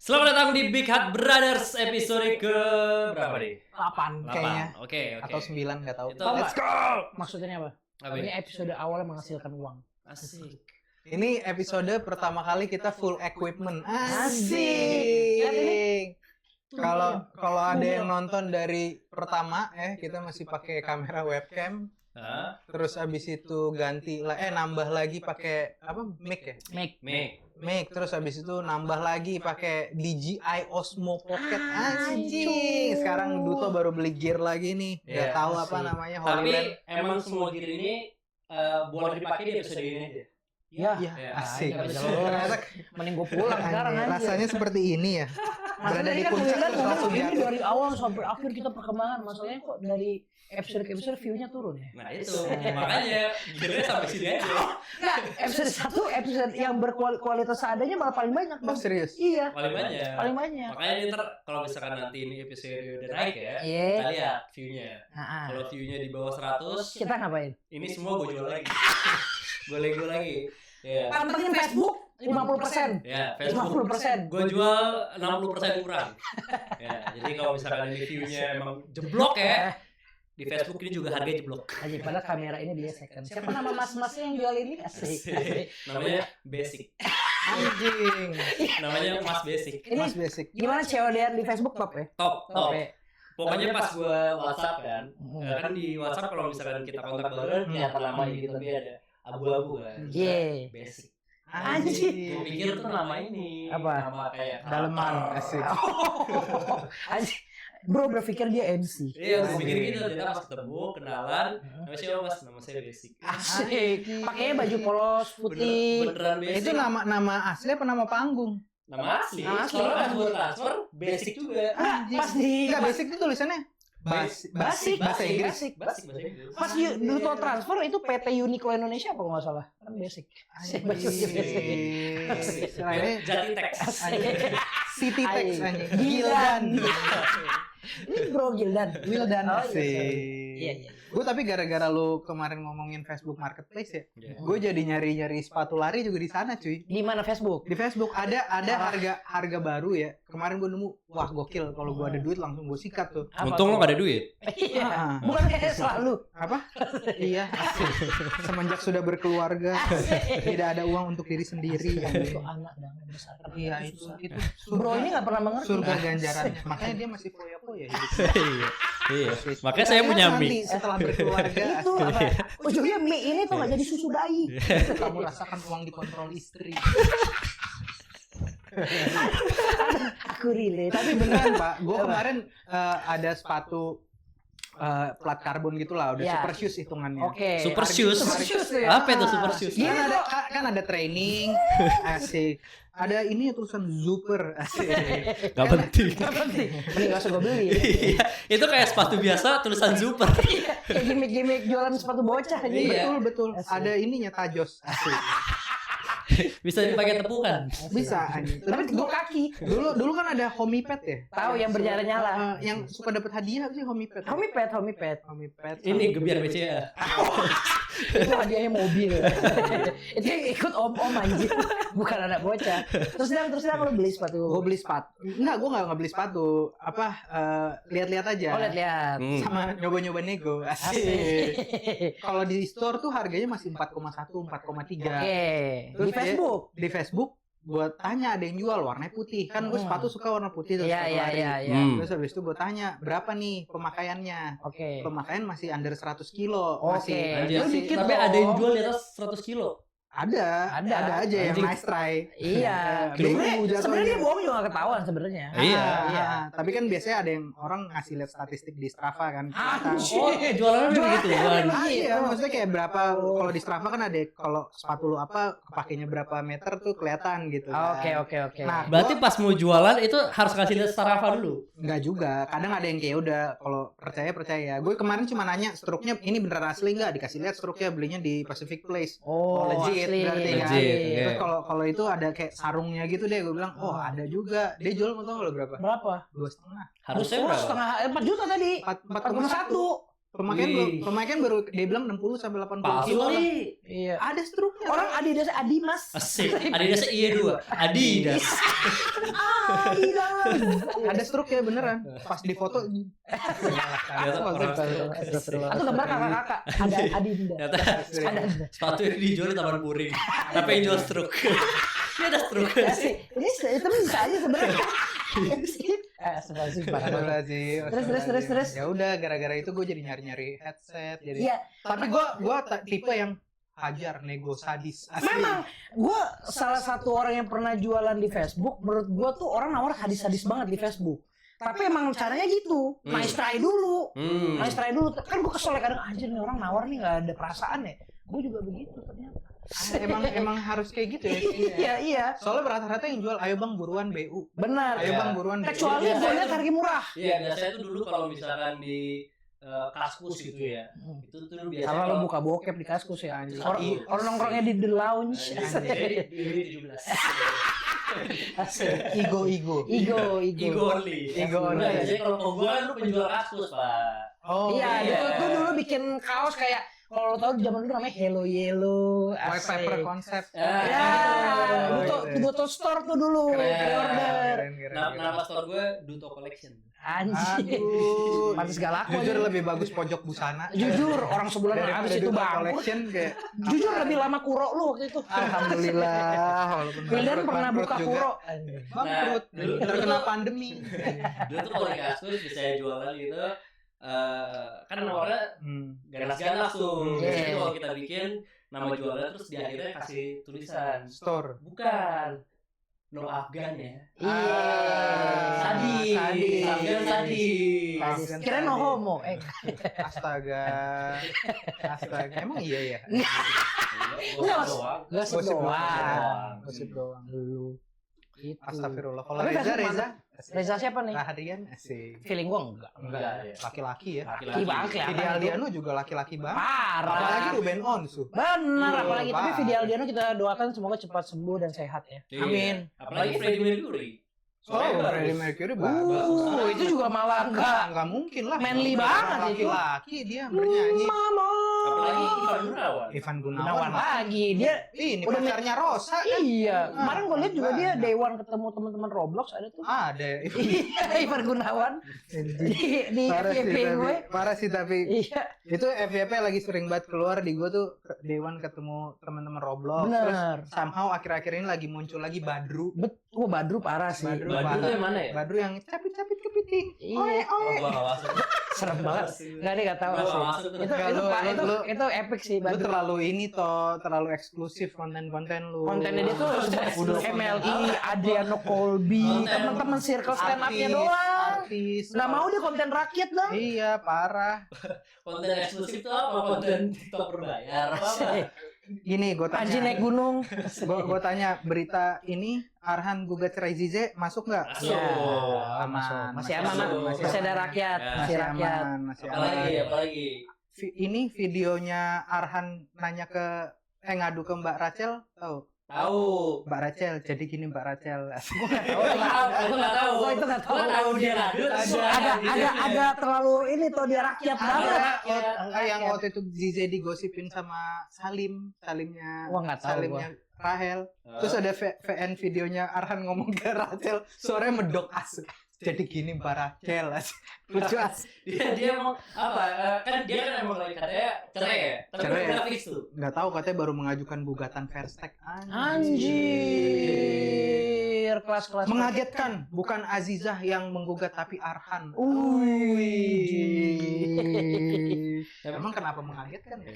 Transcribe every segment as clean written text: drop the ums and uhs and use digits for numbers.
Selamat datang di Big Hat Brothers episode ke berapa nih? 8 kayaknya. Oke. Atau 9 nggak tahu. Itu Let's go. Maksudnya apa? Apa Ini ya? episode awal yang menghasilkan uang. Asik. Ini episode pertama kali kita full equipment. Asik. Asik. Kalau ada yang nonton dari pertama kita masih pakai kamera webcam. Hah? Terus abis itu nambah lagi pakai apa? Mic ya? Mic. Terus abis itu nambah lagi pakai DJI Osmo Pocket. Anjing. Sekarang Duto baru beli gear lagi nih. Nggak Iya, tahu apa asik. namanya. Tapi Holyland. emang semua gear ini boleh dipakai di episode ini aja. Ya, Ya, Ya, asik. nggak bisa Ternyata mending gue pulang sekarang aja. rasanya seperti ini ya. Berada di puncak terus langsung ini jatuh. dari awal sampai akhir kita perkembangan. Masalahnya kok dari episode ke episode view-nya turun ya? Nah itu makanya gearnya sampai sini aja. Nah, episode 1, episode yang berkualitas seadanya malah paling banyak. Oh, Bang. serius? Iya, Paling banyak. paling banyak. Makanya ntar kalau misalkan nanti ini episode udah naik ya, Iya. kita lihat view-nya. Nah, Kalau view-nya di bawah 100, kita ngapain? ini semua gue jual lagi. Gue lego lagi. Ya. Pantengin Facebook 50%. Ya, Facebook 50%. gue jual 60% kurang. Ya, jadi kalau misalkan ini view-nya emang jeblok ya, di Facebook ini juga harganya jeblok. Aja padahal kamera ini dia second. Siapa nama mas-masnya yang jual ini? Asik. Namanya Basic. Anjing. Namanya Mas Basic. Ini Mas basic. gimana COD di Facebook top ya? Top. ya? Pokoknya pas gue WhatsApp kan, kan di WhatsApp kalau misalkan kita kontak bareng, kelihatan namanya gitu, tapi ada abu-abu kan. Iya. Basic. Anjing. Gue pikir tuh nama ini. Apa? Nama kayak Daleman. Asik. Anjing. Bro berpikir dia MC. Iya, gue pikir gitu. Jadi pas ketemu, kenalan, nama siapa mas? Nama saya Basic. Asik. Pakainya baju polos putih. Beneran Basic. Itu nama asli apa nama panggung? Nama asli. Nama asli. Kalau pas gue transfer, Basic juga. Anjing. Pas di Enggak basic itu tulisannya Basic, bahasa Inggris. Basic. Basic bahasa Inggris. Pas Duto transfer itu PT Uniqlo Indonesia apa nggak salah? Kan basic. Baju basic. Selainnya Jati Teks. City Tex anjing. Gildan. Gildan. Ini bro Gildan. Wildan Oh, sih. Iya. Gue tapi gara-gara lu kemarin ngomongin Facebook Marketplace ya, Iya. gue jadi nyari sepatu lari juga di sana cuy. Di mana Facebook? Di Facebook ada harga baru ya. Kemarin gue nemu, wah gokil. Kalau gue ada duit langsung gue sikat tuh. Apa Untung lo tuh? gak ada duit. Iya. Ah. Bukan kayak selalu. Apa? Iya. Asik. Semenjak sudah berkeluarga, tidak ada uang untuk diri sendiri. Itu anak dan membesarkan. Iya susah. itu Bro ini nggak pernah mengerti. surga ganjarannya. Makanya dia masih foya-foya hidup. Iya. Makanya saya punya Nanti mic. setelah berkeluarga, Itu apa? Ujungnya mie ini tuh nggak jadi susu bayi. kamu rasakan uang dikontrol istri. Aku relate. Tapi beneran Pak, gue kemarin ada sepatu plat karbon gitulah, udah Ya. super shoes hitungannya. Oke. Super shoes. Super shoes tuh ya. Apa itu super shoes? Kan ada training, asik. Ada ini ya tulisan Super, asik. Gak penting. Nggak penting. Mending nggak usah gue beli. Iya. Itu kayak sepatu biasa tulisan super. Kayak gimmick-gimmick jualan sepatu bocah aja. Betul betul. Asik. Ada ininya tajos, asik. Bisa dipakai tepukan. Bisa anjing. Tapi gue kaki. Dulu kan ada homipad ya. Tahu yang bernyala-nyala. Yang suka dapat hadiah apa sih homipad? Homipad. Homipad. Ini gebiar BCA. Itu hadiahnya mobil. Itu yang ikut om-om anjir. Bukan anak bocah. Terus lo beli sepatu. Gue beli sepatu. Enggak, gue nggak beli sepatu. Apa? Lihat-lihat aja. Oh lihat-lihat. Sama nyoba-nyoba nego. Asik. Kalau di store tuh harganya masih 4,1, 4,3. Oke. Terus Di Facebook. Di Facebook gue tanya ada yang jual warnanya putih. Kan gue sepatu suka warna putih tuh. Iya sepatu iya lari. iya iya. Terus habis itu gue tanya berapa nih pemakaiannya. Oke. Pemakaian masih under 100 kilo. Oke. Masih, Anjir. Lu dikit Tapi dong. ada yang jual di atas 100 kilo. ada aja yang Anjing. nice try. Iya. Bego jatuhnya. Sebenarnya dia bohong juga nggak ketahuan sebenarnya. Iya. Iya. Tapi kan biasanya ada yang orang ngasih lihat statistik di Strava kan. Anjir. Oh, jualannya begitu kan. Iya, maksudnya kayak berapa kalau di Strava kan ada kalau sepatu lu apa kepakainya berapa meter tuh kelihatan gitu. kan. Oke. Nah, Berarti pas mau jualan itu harus kasih lihat Strava dulu. enggak juga. Kadang ada yang kayak udah kalau percaya. Gue kemarin cuma nanya struknya ini beneran asli enggak? Dikasih lihat struknya belinya di Pacific Place. Oh, legit asli. berarti kan. Legit, Terus iya. kalau itu ada kayak sarungnya gitu deh, gue bilang, "Oh, ada juga." Dia jual mau tau nggak lo berapa? Berapa? 2,5. Harusnya Oh, berapa? setengah 4 juta tadi. 4,1. Pemakaian baru dia bilang 60 sampai 80 Palsu kilo. lah. kali. Iya. Ada struknya. Orang Adidas Adimas. Asik. Adidas IE2. Adidas. Ada stroke ya beneran. Pas di foto Atau gambar kakak-kakak. Ada Adinda. Ternyata sepatu yang dijual di Taman Puring. Tapi yang jual stroke. Dia ada stroke. Ini itu bisa aja sebenarnya. Terus. Ya udah, gara-gara itu gue jadi nyari-nyari headset. Jadi. Iya. Tapi gue tipe yang hajar, nego, sadis. Asli. Memang, gue salah satu orang yang pernah jualan di Facebook. Menurut gue tuh orang nawar sadis-sadis banget di Facebook. Tapi emang caranya gitu, nice try dulu. Kan gue kesel kadang, anjir nih orang nawar nih nggak ada perasaan ya. Gue juga begitu ternyata. Emang harus kayak gitu ya. Iya. Soalnya rata-rata yang jual, ayo bang buruan BU. Benar. Ayo bang buruan BU. Kecuali gue lihat harga murah. Iya, biasanya tuh dulu kalau misalkan di Kaskus gitu ya. Itu tuh biasanya Kalau lo buka bokep di Kaskus ya. Orang nongkrongnya di The Lounge. Jadi di 17. Ego only. Jadi kalau gue kan lu penjual Kaskus, Pak. Oh iya, itu dulu bikin kaos kayak kalau lo tau zaman dulu namanya Hello Yellow, white paper konsep. Ya, Duto Store tuh dulu, pre-order. Nama store gue Duto Collection. Anjir. Pantes gak laku. Jujur lebih bagus pojok busana. Jujur, orang sebulan habis itu bangkrut. Collection kayak. Jujur lebih lama Kuro lu waktu itu. Alhamdulillah. Wildan pernah buka Kuro. Bangkrut. Terkena pandemi. Dulu tuh kalau di Kaskus bisa jualan gitu. Kan nomornya ganas-ganas tuh. Jadi kalau kita bikin nama jualnya terus di akhirnya kasih tulisan store. Bukan. No Afgan ya. Sadis. Kira no homo. Astaga. Emang iya ya. Gosip doang. Lu. Gitu. Astagfirullah. Kalau Tapi Reza siapa nih? Rahadian sih. Feeling gua enggak. Laki-laki ya. Laki banget. Ideal Diano juga laki-laki banget. Parah. Apalagi Ruben Onsu. Benar, apalagi tapi Ideal Diano kita doakan semoga cepat sembuh dan sehat ya. Amin. Apalagi Freddie Mercury. Freddie Mercury bagus. Itu juga malah enggak mungkin lah. Manly banget itu. Laki-laki dia bernyanyi. Mama. Apalagi Ivan Gunawan lagi dia ini pacarnya Rosa kan? Iya. Kemarin gue lihat juga dia Day One ketemu teman-teman Roblox ada tuh. Ada. Ivan Gunawan di FYP gue. Parah sih tapi. Iya. Itu FYP lagi sering banget keluar di gue tuh Day One ketemu teman-teman Roblox. Bener. Terus somehow akhir-akhir ini lagi muncul lagi Badru. Betul, Badru parah sih. Badru itu yang mana ya? Badru yang capit-capit kepiting. Iya. Serem banget. Enggak deh, enggak tahu sih. Itu epic sih Lu terlalu terlalu eksklusif konten-konten lu. Kontennya dia tuh MLI, Adriano Colby, teman-teman circle stand up-nya doang. Nggak mau dia konten rakyat dong. Iya, parah. Konten eksklusif tuh apa? Konten TikTok berbayar apa? Gini, gue tanya. Panji naik gunung. Gue tanya berita ini Arhan gugat cerai Zize masuk nggak? Masuk. Masih aman. Masih ada rakyat. Masih rakyat. Apalagi. Ini videonya Arhan nanya ke ngadu ke Mbak Rachel, tahu? Tahu. Mbak Rachel, jadi gini Mbak Rachel. Aku nggak tahu. Itu nggak tahu. Gua tahu dia ngadu. Ada terlalu ini tuh dia rakyat banget. Yang waktu itu Zize digosipin sama Salimnya. Wah, nggak tahu Salimnya Rahel. Terus ada VN videonya Arhan ngomong ke Rachel, suaranya medok asu. Jadi gini Mbak Rachel. Lucu as. Dia emang apa? Kan dia kan emang lagi katanya cerai ya. Tapi udah fix tuh. Nggak tahu, katanya baru mengajukan gugatan Verstek. Anjir, kelas-kelas. Mengagetkan, bukan Azizah yang menggugat tapi Arhan. Emang kenapa mengagetkan ya?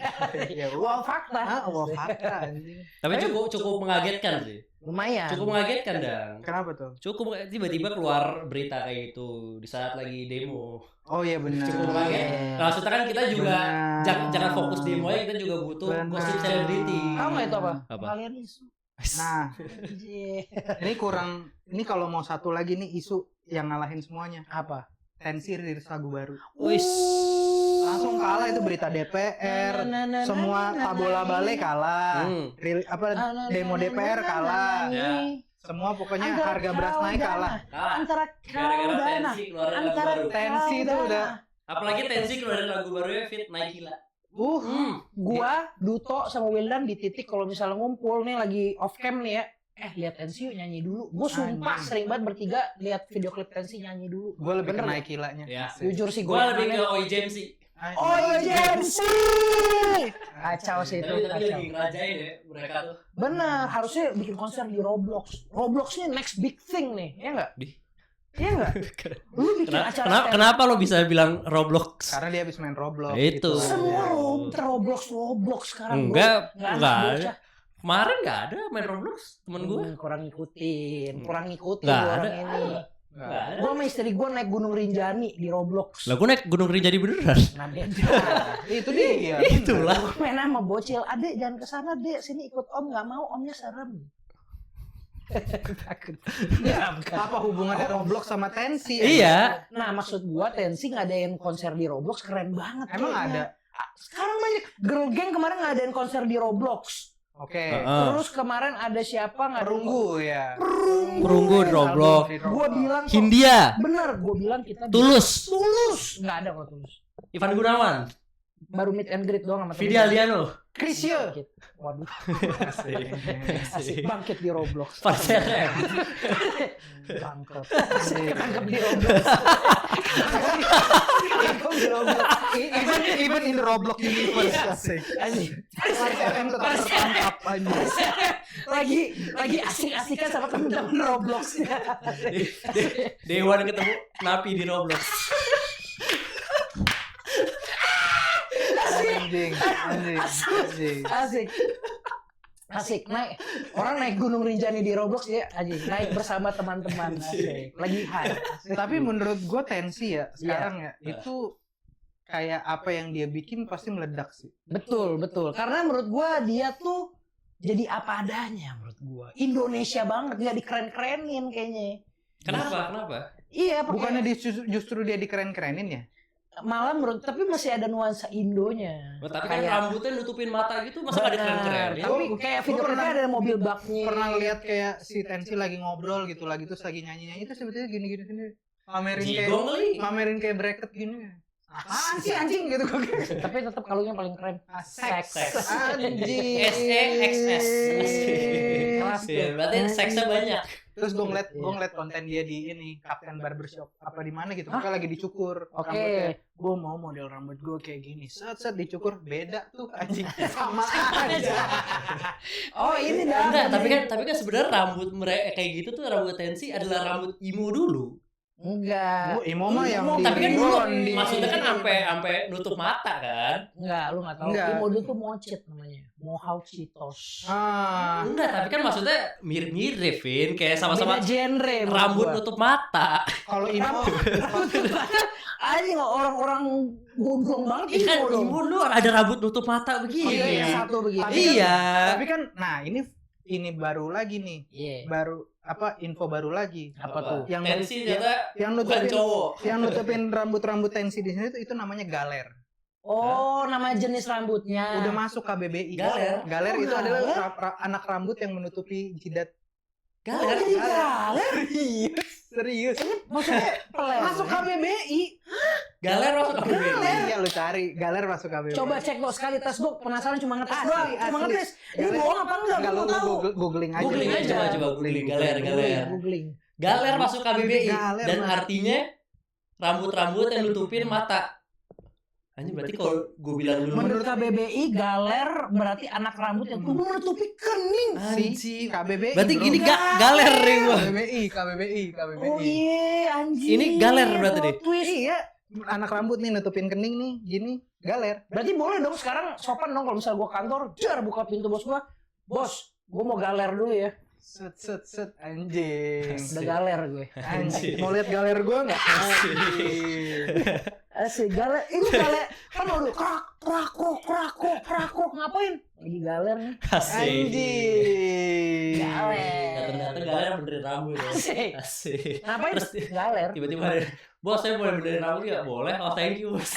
Wow, fakta. Wow, fakta anjing. Tapi cukup mengagetkan sih. Lumayan. Cukup mengagetkan dang. Kenapa tuh? Cukup tiba-tiba keluar berita kayak itu di saat lagi demo. Oh iya benar. Cukup mengagetkan. Nah, maksudnya kan kita juga jangan fokus demo ya, kita juga butuh gosip selebriti. Tahu nggak itu apa? Kalian isu. Nah, ini kalau mau satu lagi nih isu yang ngalahin semuanya. Apa? Tensi rilis lagu baru. Wis. Langsung kalah itu berita DPR, semua tabola bale kalah. Demo DPR kalah. Semua pokoknya harga beras naik kalah. Antara kau dan antara tensi itu udah. Apalagi tensi keluarin lagu barunya Fit naik gila. Gua Duto sama Wildan di titik kalau misalnya ngumpul nih lagi off cam nih ya. lihat Tensi yuk nyanyi dulu. Gue sumpah sering banget bertiga lihat video klip Tensi nyanyi dulu. Gue lebih ke naik kilanya. Ya. Jujur sih Gue lebih ke Oi James sih. James. Kacau sih itu. Tapi lagi ngerajain ya mereka tuh. Bener, harusnya bikin konser di Roblox. Roblox nih next big thing nih, ya nggak? Iya nggak? Lu bikin acara kenapa lo bisa bilang Roblox? Karena dia habis main Roblox. Itu. Gitu. Semua Roblox sekarang. Enggak ada. Kemarin nggak ada main Roblox temen gue. Kurang ngikutin Nggak orang ada. ini. Nggak ada. Gue sama istri gue naik Gunung Rinjani di Roblox. Lah gue naik Gunung Rinjani beneran. Nah beda. Itu dia. Itulah. Gue main sama bocil. Adek jangan kesana dek, sini ikut om. Nggak mau, omnya serem. Takut. Ya, apa hubungannya Roblox sama Tensi? Iya. Nah maksud gue Tensi ngadain konser di Roblox keren banget. Emang kayaknya. ada? Sekarang banyak. Girl Gang kemarin ngadain konser di Roblox. Oke. Terus kemarin ada siapa Perunggu ya. Perunggu di Roblox. Gue bilang kok, Hindia. bener, gue bilang kita Tulus. nggak ada kok Tulus. Ivan Gunawan. Baru meet and greet doang sama Vidi temen. Aliano. Krisya. Bangkit. Waduh, Asik. asik bangkit di Roblox. Parcel. Bangkit. Asik ketangkep di Roblox. Ketangkep di Roblox. Even in the Roblox universe. Asik. Asik. Yang tetap tertangkap aja. Lagi asik-asikan sama temen-temen Robloxnya. Dewan ketemu Napi di Roblox. Asik orang naik Gunung Rinjani di Roblox ya naik bersama teman-teman asik. Lagi high. Tapi menurut gue Tensi ya sekarang ya itu kayak apa yang dia bikin pasti meledak sih. Betul karena menurut gua dia tuh jadi apa adanya menurut gua. Indonesia banget, nggak dikeren-kerenin kayaknya. Kenapa? Iya, Bukannya justru dia dikeren-kerenin ya? malah menurut tapi masih ada nuansa Indonya. Tapi kan rambutnya nutupin mata gitu masa nggak keren-keren? Tapi kayak video klipnya ada mobil baknya. Pernah lihat kayak si Tensi lagi ngobrol gitu lagi terus lagi nyanyi itu sebetulnya gini sini pamerin kayak bracket gini. Apaan sih anjing gitu kok. Tapi tetap kalungnya paling keren. Seks. Anjing. SEXS. Kelas tuh. Berarti seksnya banyak. Terus gue ngeliat konten dia di ini Kapten Barbershop apa di mana gitu. Pokoknya lagi dicukur rambutnya. Gue mau model rambut gue kayak gini. Set dicukur beda tuh anjing. Sama aja. Oh ini dah. Enggak, tapi kan sebenarnya rambut mereka kayak gitu tuh rambut Tensi adalah rambut imo dulu. Enggak. Imo mah yang tapi kan dulu maksudnya kan sampai nutup mata kan? Enggak, lu enggak tahu. Enggak. Imo dulu tuh mocet namanya. Mohawk Cheetos. Enggak, tapi kan maksudnya mirip-mirip, Vin. Kayak sama-sama beda genre. rambut nutup mata. Kalau Imo anjing orang-orang gondrong banget Kan Imo lu ada rambut nutup mata begini. Iya, satu begini. Iya. Tapi kan nah ini baru lagi nih. Iya. Baru info baru lagi. Apa tuh? Yang Tensi ternyata yang bukan nutupin cowok. yang nutupin rambut Tensi di sini itu namanya galer. Oh, nama jenis rambutnya. Udah masuk KBBI. Galer. Galer itu galer? adalah anak rambut yang menutupi jidat. Galer. Jadi galer. Serius. Maksudnya peler. Masuk KBBI. Galer masuk ke Iya lu cari galer masuk KBBI. Coba cek dok sekali tes dok. Penasaran cuma ngetes Asli, doang. Cuma asli. ngetes. Ini Galer. bohong apa enggak? Enggak Gua lu mau tahu. googling aja. Googling aja, coba googling. Galer. Googling. Galer masuk KBBI Galer dan masuk. artinya rambut-rambut yang nutupin mata. Anjir berarti kalau gue bilang dulu Menurut KBBI, galer berarti anak rambut yang tumbuh menutupi kening. Si KBBI. berarti bro. gini galer nih gua. KBBI. Oh iya, anjing. Ini galer berarti deh. Twist. Iya. Anak rambut nih nutupin kening nih, gini, galer. Berarti boleh dong sekarang sopan dong kalau misalnya gua kantor, jar buka pintu bos gua. Bos, gua mau galer dulu ya. Set anjing. Udah galer gue. Anjing. Mau lihat galer gua enggak? Asik galer. Ini galer kan lu krakok ngapain? Lagi galer nih. Asik. Anjing. Galer. Ternyata galer benerin rambut ya. Asik. Asik. Ngapain? Terus Galer. tiba-tiba ada, bos saya boleh benerin rambut ya? Boleh. Oh thank you bos.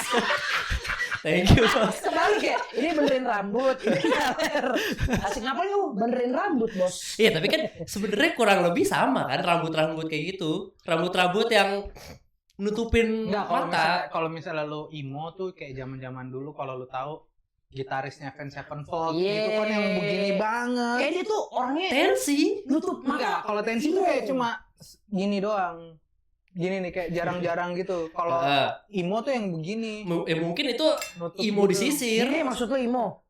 Thank you bos. Kebalik ya, ini benerin rambut, ini galer. Asik ngapain lu benerin rambut bos? Iya tapi kan sebenarnya kurang lebih sama kan rambut-rambut kayak gitu. Rambut-rambut yang nutupin Enggak, mata. kalau misalnya lo emo tuh kayak zaman-zaman dulu kalau lo tahu gitarisnya Avenged Sevenfold gitu kan yang begini banget. Kayak dia tuh orangnya Tensi. nutup Enggak, kalau Tensi tuh kayak cuma gini doang. Gini nih kayak jarang-jarang gitu. Kalau emo tuh yang begini. Mungkin itu Nutup emo gitu. disisir. Gini maksud lu emo?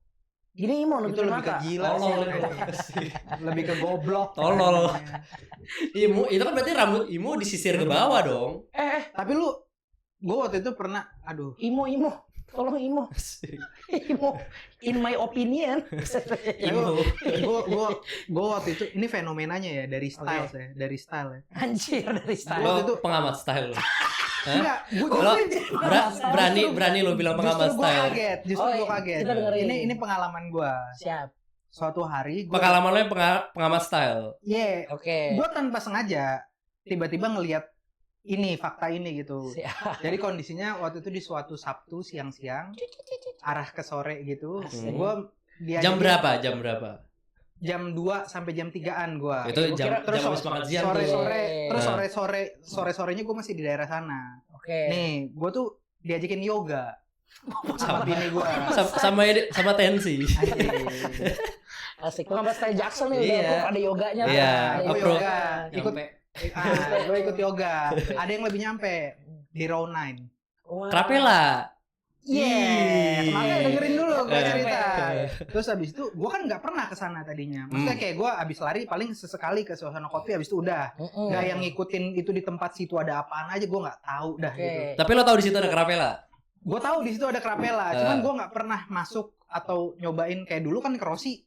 Gini emo Itu lebih ke mata. gila sih. Lebih ke goblok. Tolol. Emo itu kan berarti rambut emo disisir ke bawah dong. Tapi gue waktu itu pernah, aduh. Emo. Tolong emo. Emo. In my opinion. Gue waktu itu, ini fenomenanya ya dari style ya, dari style ya. Anjir dari style. Lo itu pengamat style. Enggak, Lo berani lo bilang pengamat style. Justru gue kaget. Kita dengerin. Ini pengalaman gue. Siap. Suatu hari gue Pengalaman lo yang pengamat style. Oke. Gue tanpa sengaja tiba-tiba ngelihat ini fakta ini gitu. Siap. Jadi kondisinya waktu itu di suatu Sabtu siang-siang arah ke sore gitu. Hmm. Gue Jam berapa? Jam 2 sampai jam 3-an gue. Itu jam terus habis makan siang tuh. Sore-sorenya gue masih di daerah sana. Oke. Nih, gue tuh diajakin yoga sama bini gue. Sama Tensi. Asik. Pengamat style Jackson nih Iya. udah ada yoganya. Iya. Gue Apro. yoga, gue ikut yoga. Oke. Ada yang lebih nyampe di row 9. Wah. Krapela. Makanya dengerin dulu gue Eh. cerita. Terus abis itu gue kan nggak pernah kesana tadinya. Maksudnya kayak gue abis lari paling sesekali ke suasana kopi abis itu udah. Nggak yang ngikutin itu di tempat situ ada apaan aja gue nggak tahu dah Oke. gitu. Tapi lo tahu di situ ada Krapela? Gue tahu di situ ada Krapela, cuman gue nggak pernah masuk atau nyobain kayak dulu kan ke Rossi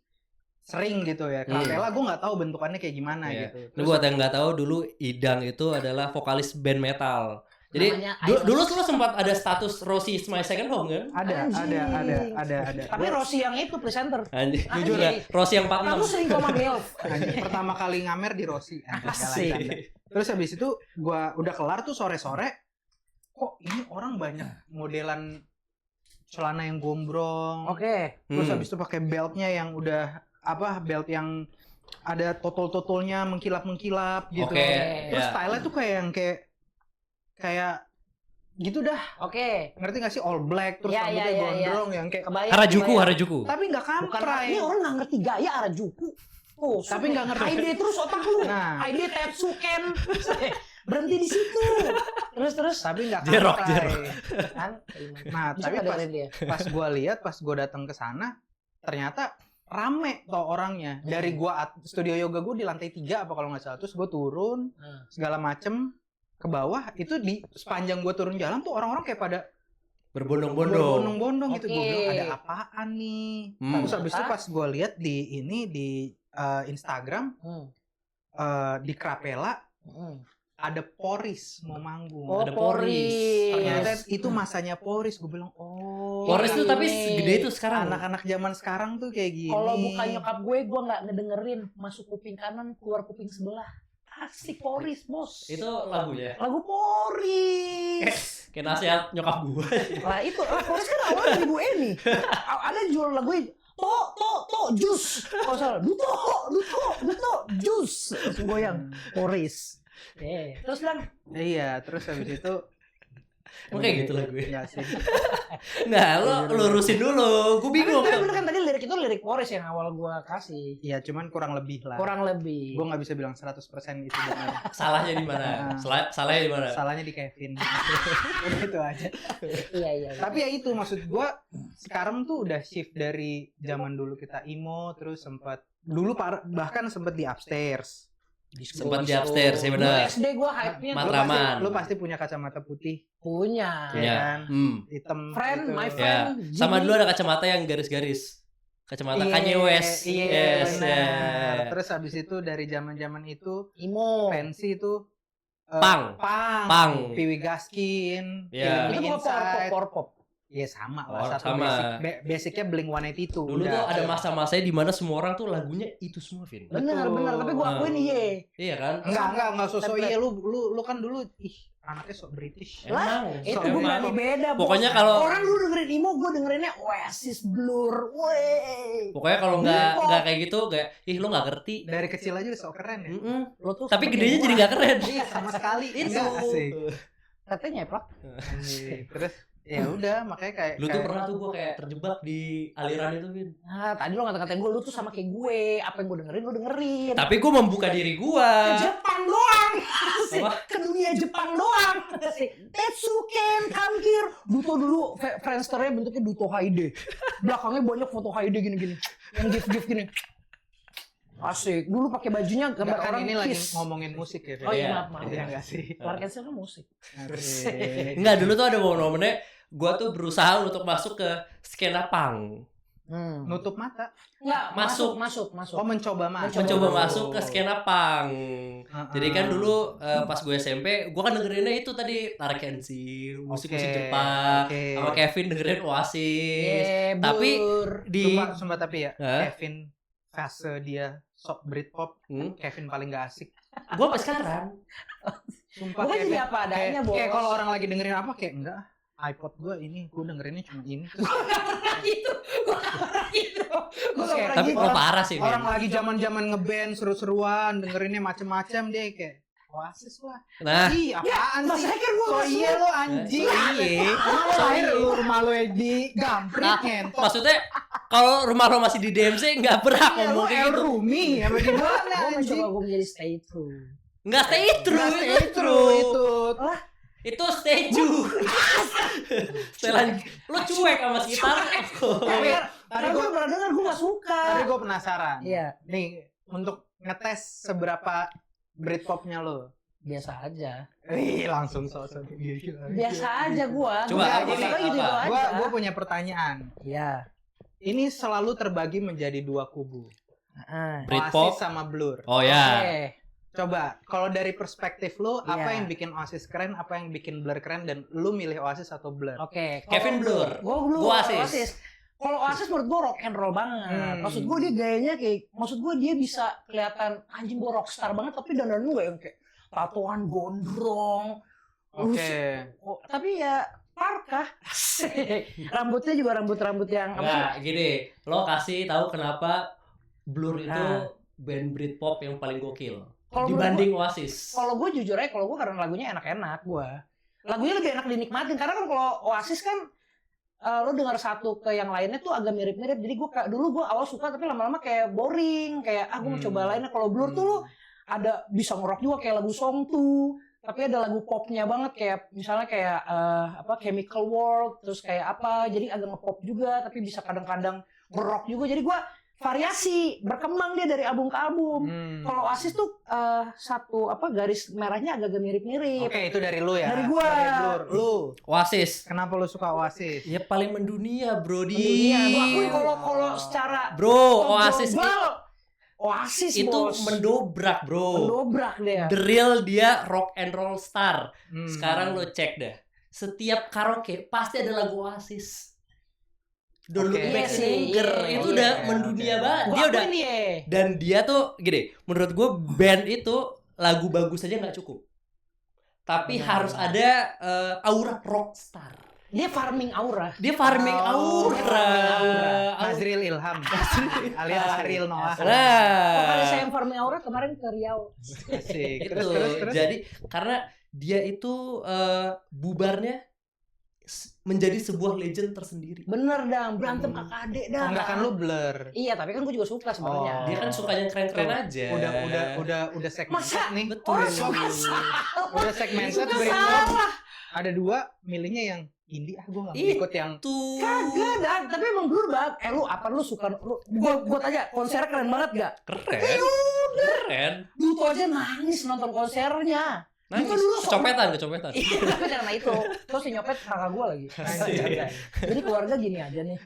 sering gitu ya. Krapela gue nggak tahu bentukannya kayak gimana Iya. gitu. Ini buat yang nggak tahu, dulu Idang itu adalah vokalis band metal. Jadi Namanya dulu lo sempat ada status Rossi is my second home kan? Ada. Tapi Rossi yang itu presenter. Anjir, jujur Anjir. ya, Rossi yang Kamu 46. sering koma milf. Anjir, pertama kali ngamer di Rossi. Asik. Terus habis itu gue udah kelar tuh sore-sore. Kok ini orang banyak modelan celana yang gombrong. Oke. Terus habis itu pakai beltnya yang udah belt yang ada totol-totolnya mengkilap-mengkilap gitu. Oke, Terus ya. style-nya tuh kayak yang kayak gitu dah. Oke. Ngerti gak sih, all black terus Ya, rambutnya ya, ya, gondrong yang kayak Kebayang. Harajuku. tapi nggak Bukan kampray. ini orang nggak ngerti gaya Harajuku. Tuh, Tapi nggak ngerti. Haide terus otak lu. Nah. Haide Tetsuken. Berhenti di situ. Terus. Tapi nggak Jerok. kampray. Kan? Nah, Bisa tapi nggak dengerin dia? pas gue datang ke sana ternyata rame toh orangnya. Dari gua studio yoga gue di lantai 3 apa kalau nggak salah. Terus gue turun segala macem ke bawah, itu di sepanjang gue turun jalan tuh orang-orang kayak pada berbondong-bondong gitu. Gue Oke. bilang ada apaan nih. Terus habis itu pas gue lihat di Instagram di Krapela ada Poris mau manggung. Oh, Ada Poris. Ternyata itu masanya Poris. Gue bilang, Poris tuh tapi ini. segede itu sekarang. anak-anak zaman sekarang tuh kayak gini. Kalau bukan nyokap gue nggak ngedengerin. Masuk kuping kanan, keluar kuping sebelah. Asik Poris, bos. Itu lagunya. Lagu Poris. Kayak nasihat nyokap gue. Lah itu, Poris kan awalnya dari Bu Eni. Ada jual lagu to jus. Kalau salah, duto jus. Langsung goyang. Poris. Terus lang. Iya, terus habis itu Kayak gitu lah gue. Enggak sih. Nah, lo lurusin dulu. Gue bingung. Tapi bener kan tadi lirik itu lirik Poris yang awal gue kasih. Iya, cuman kurang lebih lah. Kurang lebih. Gue nggak bisa bilang 100% itu benar. Salahnya di mana? Salahnya di mana? Salahnya di Kevin. Udah itu aja. Iya. Tapi ya itu maksud gue, sekarang tuh udah shift dari zaman dulu kita emo, terus bahkan sempat di upstairs. Sempat di upstairs, ya Dulu benar. SD gue hype-nya Matraman. Lu pasti punya kacamata putih, punya. Punya. kan? Hitam. Friend, gitu. my Ya. friend. Sama Jimmy. dulu ada kacamata yang garis-garis. Kacamata Iya, Kanye West. Iya, Yes, benar. ya. Terus habis itu dari zaman-zaman itu Imo. pensi itu Pang. Pang. Piwi Gaskin, Iya. Kill Me Itu Inside. power pop. Iya sama Oh, lah, satu sama. basicnya Blink-182. Dulu tuh ada masa-masanya di mana semua orang tuh lagunya itu semua, Vin. Benar. Tapi gue akuin iya. Iya kan? Enggak sosok Template. iya lu kan dulu anaknya sok British. Emang. Itu gue berani beda. Bos. Pokoknya kalau orang dulu dengerin emo, gue dengerinnya Oasis, Blur. Wey. Pokoknya kalau nggak kayak gitu, kayak lo nggak ngerti. Dari kecil aja udah sok keren ya. Lo tuh Tapi seperti gedenya gua. jadi nggak keren. Iya sama sekali. Itu. Enggak, asik. Katanya ya, Pak. Anjing. Terus Ya udah, makanya kayak Lu tuh pernah tuh gue kayak terjebak di aliran itu, Vin. Nah, tadi lo ngata-ngatain gue, lu tuh sama kayak gue. Apa yang gue dengerin, lu dengerin. Tapi gue membuka diri gue. Ke Jepang doang. Asik. Apa? Ke dunia Jepang doang. Asik. Tetsuken, come here. Duto dulu, Friendster-nya bentuknya Duto Haide. Belakangnya banyak foto Haide gini-gini. Yang gift-gift gini. Asik. Dulu pakai bajunya gambar kan orang ini lagi kiss. ngomongin musik ya. Oh Iya. iya, maaf. Iya enggak sih? Keluar cancel kan musik. Asik. Enggak, dulu tuh ada momen-momennya gue tuh berusaha untuk masuk ke skena punk. Nutup mata. Enggak, Masuk. masuk. Oh, mencoba masuk. Mencoba Oh. masuk ke skena punk. Jadi kan dulu pas gue SMP, gue kan dengerinnya itu tadi Tarik Kenshi, musik-musik Oke, Jepang, oke. sama Kevin dengerin Oasis. Tapi Di Sumpah tapi ya, Hah? Kevin fase dia sok Britpop, Kevin paling gak asik. gue pas sekarang Sumpah gue jadi apa adanya, Bos. Kayak kalau orang lagi dengerin apa kayak enggak, iPod gue ini, gue dengerinnya cuma ini. Terus Gue gak pernah gitu. Gue gak pernah tapi gitu. lo parah sih, Vin. orang lagi zaman-zaman ngeband seru-seruan, dengerinnya macem-macem dia kayak Oasis lah. Nah, Ih, apaan Mas sih? Hacker gue So gak iya suka. lo anjing. iya. Emang lo lahir lu rumah lo di Gamprit Nah, ngentot. maksudnya kalau rumah lo masih di DMC nggak berhak Iya, lo ngomong kayak El gitu. Rumi apa gimana Gue anjing? mencoba gue menjadi stay true. Nggak stay true, Nggak itu stay true itu. Itu stay true. Setelah lo cuek sama sekitar. Tapi Karena gue pernah denger, gue gak suka. Tapi gue penasaran. Iya, Nih, untuk ngetes seberapa Britpopnya lo. biasa aja. Ih, langsung sosok Biasa aja gue. Coba, Gua apa, suka apa? gitu aja. Gue punya pertanyaan. Iya. Ini selalu terbagi menjadi dua kubu. Britpop. Oasis sama Blur. Oh ya. Oke. Coba, kalau dari perspektif lo, apa Iya. yang bikin Oasis keren, apa yang bikin Blur keren, dan lo milih Oasis atau Blur? Oke. Kevin Blur. Gue Blur. Gua Oasis. Kalau Oasis menurut gue rock and roll banget. Maksud gue dia gayanya kayak, maksud gue dia bisa kelihatan anjing gue rockstar banget, tapi dandan gue yang kayak tatoan gondrong. Oke. Oh, tapi ya parkah. Asik. Rambutnya juga rambut-rambut yang Enggak, gini. Lo kasih tahu kenapa Blur itu Ah. band Britpop yang paling gokil Kalau dibanding Oasis. Kalau gue jujur aja, kalau gue karena lagunya enak-enak gue. Lagunya lebih enak dinikmatin karena kan kalau Oasis kan lo dengar satu ke yang lainnya tuh agak mirip-mirip. Jadi gue dulu gue awal suka tapi lama-lama kayak boring, kayak gue mau coba lainnya. Kalau Blur tuh lo ada bisa ngerok juga kayak lagu Song 2, tapi ada lagu popnya banget kayak misalnya kayak Chemical World, terus kayak apa. Jadi agak ngepop juga tapi bisa kadang-kadang ngerok juga. Jadi gue variasi, berkembang dia dari album ke album. Kalau Oasis tuh satu garis merahnya agak mirip-mirip. Oke, itu dari lu ya. Dari gua. Dari Blur. Lu. Oasis. Kenapa lu suka Oasis? Ya paling mendunia, Bro. Iya, gua akui kalau secara Bro, Oasis global, Oasis itu bos. mendobrak, Bro. Mendobrak dia. The real dia rock and roll star. Hmm. Sekarang lo cek dah. Setiap karaoke pasti ada lagu Oasis. Don't Oke. Look Back Iya sih, Anger iya, itu iya, udah oke, mendunia oke. banget. Gua Dia udah akuin dia. dan dia tuh gini, menurut gue band itu lagu bagus aja nggak cukup. Tapi harus ada aura rockstar. Dia farming aura. Dia farming Oh, aura. Nazril Ilham. Alias Ariel Noah. Makanya saya Nah, yang farming aura kemarin ke Riau. Asik. itu. Jadi karena dia itu bubarnya menjadi sebuah legend tersendiri. Bener dang, berantem kakak adik dah. Enggak kan lu Blur. Iya, tapi kan gue juga suka sebenarnya. Oh. Dia kan suka yang keren-keren Tuh, aja. Udah segmented Masa? nih. Betul. Orang suka salah. Udah segmented Suka Britpop. salah. Ada dua, milihnya yang indie. Gue nggak mau Ih. ikut yang Tuh. Kagak dah, tapi emang Blur banget. Lu suka gua tanya, konsernya keren banget gak? Keren. Keren. Duto aja nangis nonton konsernya. Nangis. Dia kan dulu Kecopetan. Iya, tapi karena itu. Terus si nyopet kakak gua lagi. Jadi keluarga gini aja nih.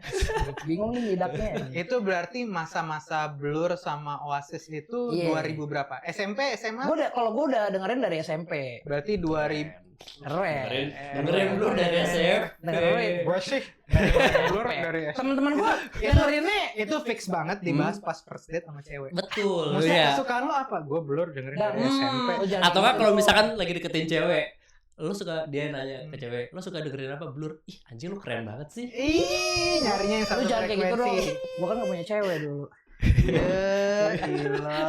Bingung nih nyidaknya. itu berarti masa-masa Blur sama Oasis itu Iya. 2000 berapa? SMP, SMA? Kalau gua udah dengerin dari SMP. Berarti 2000. Keren. Dengerin Blur dari SMP. Dengerin. Gue sih Blur dari Teman-teman gua dengerinnya itu fix banget dibahas pas first date sama cewek. Betul. Maksudnya Ya. kesukaan lo apa? Gue Blur dengerin dari Dan- SMP. Oh, jangan Atau kan gitu. kalau misalkan lagi deketin cewek, lu suka dia nanya ke cewek, lu suka dengerin apa? Blur. Ih, anjing lu keren banget sih. Ih, nyarinya yang Lu satu jangan kayak gitu dong. frekuensi. Gua kan gak punya cewek dulu. Gila.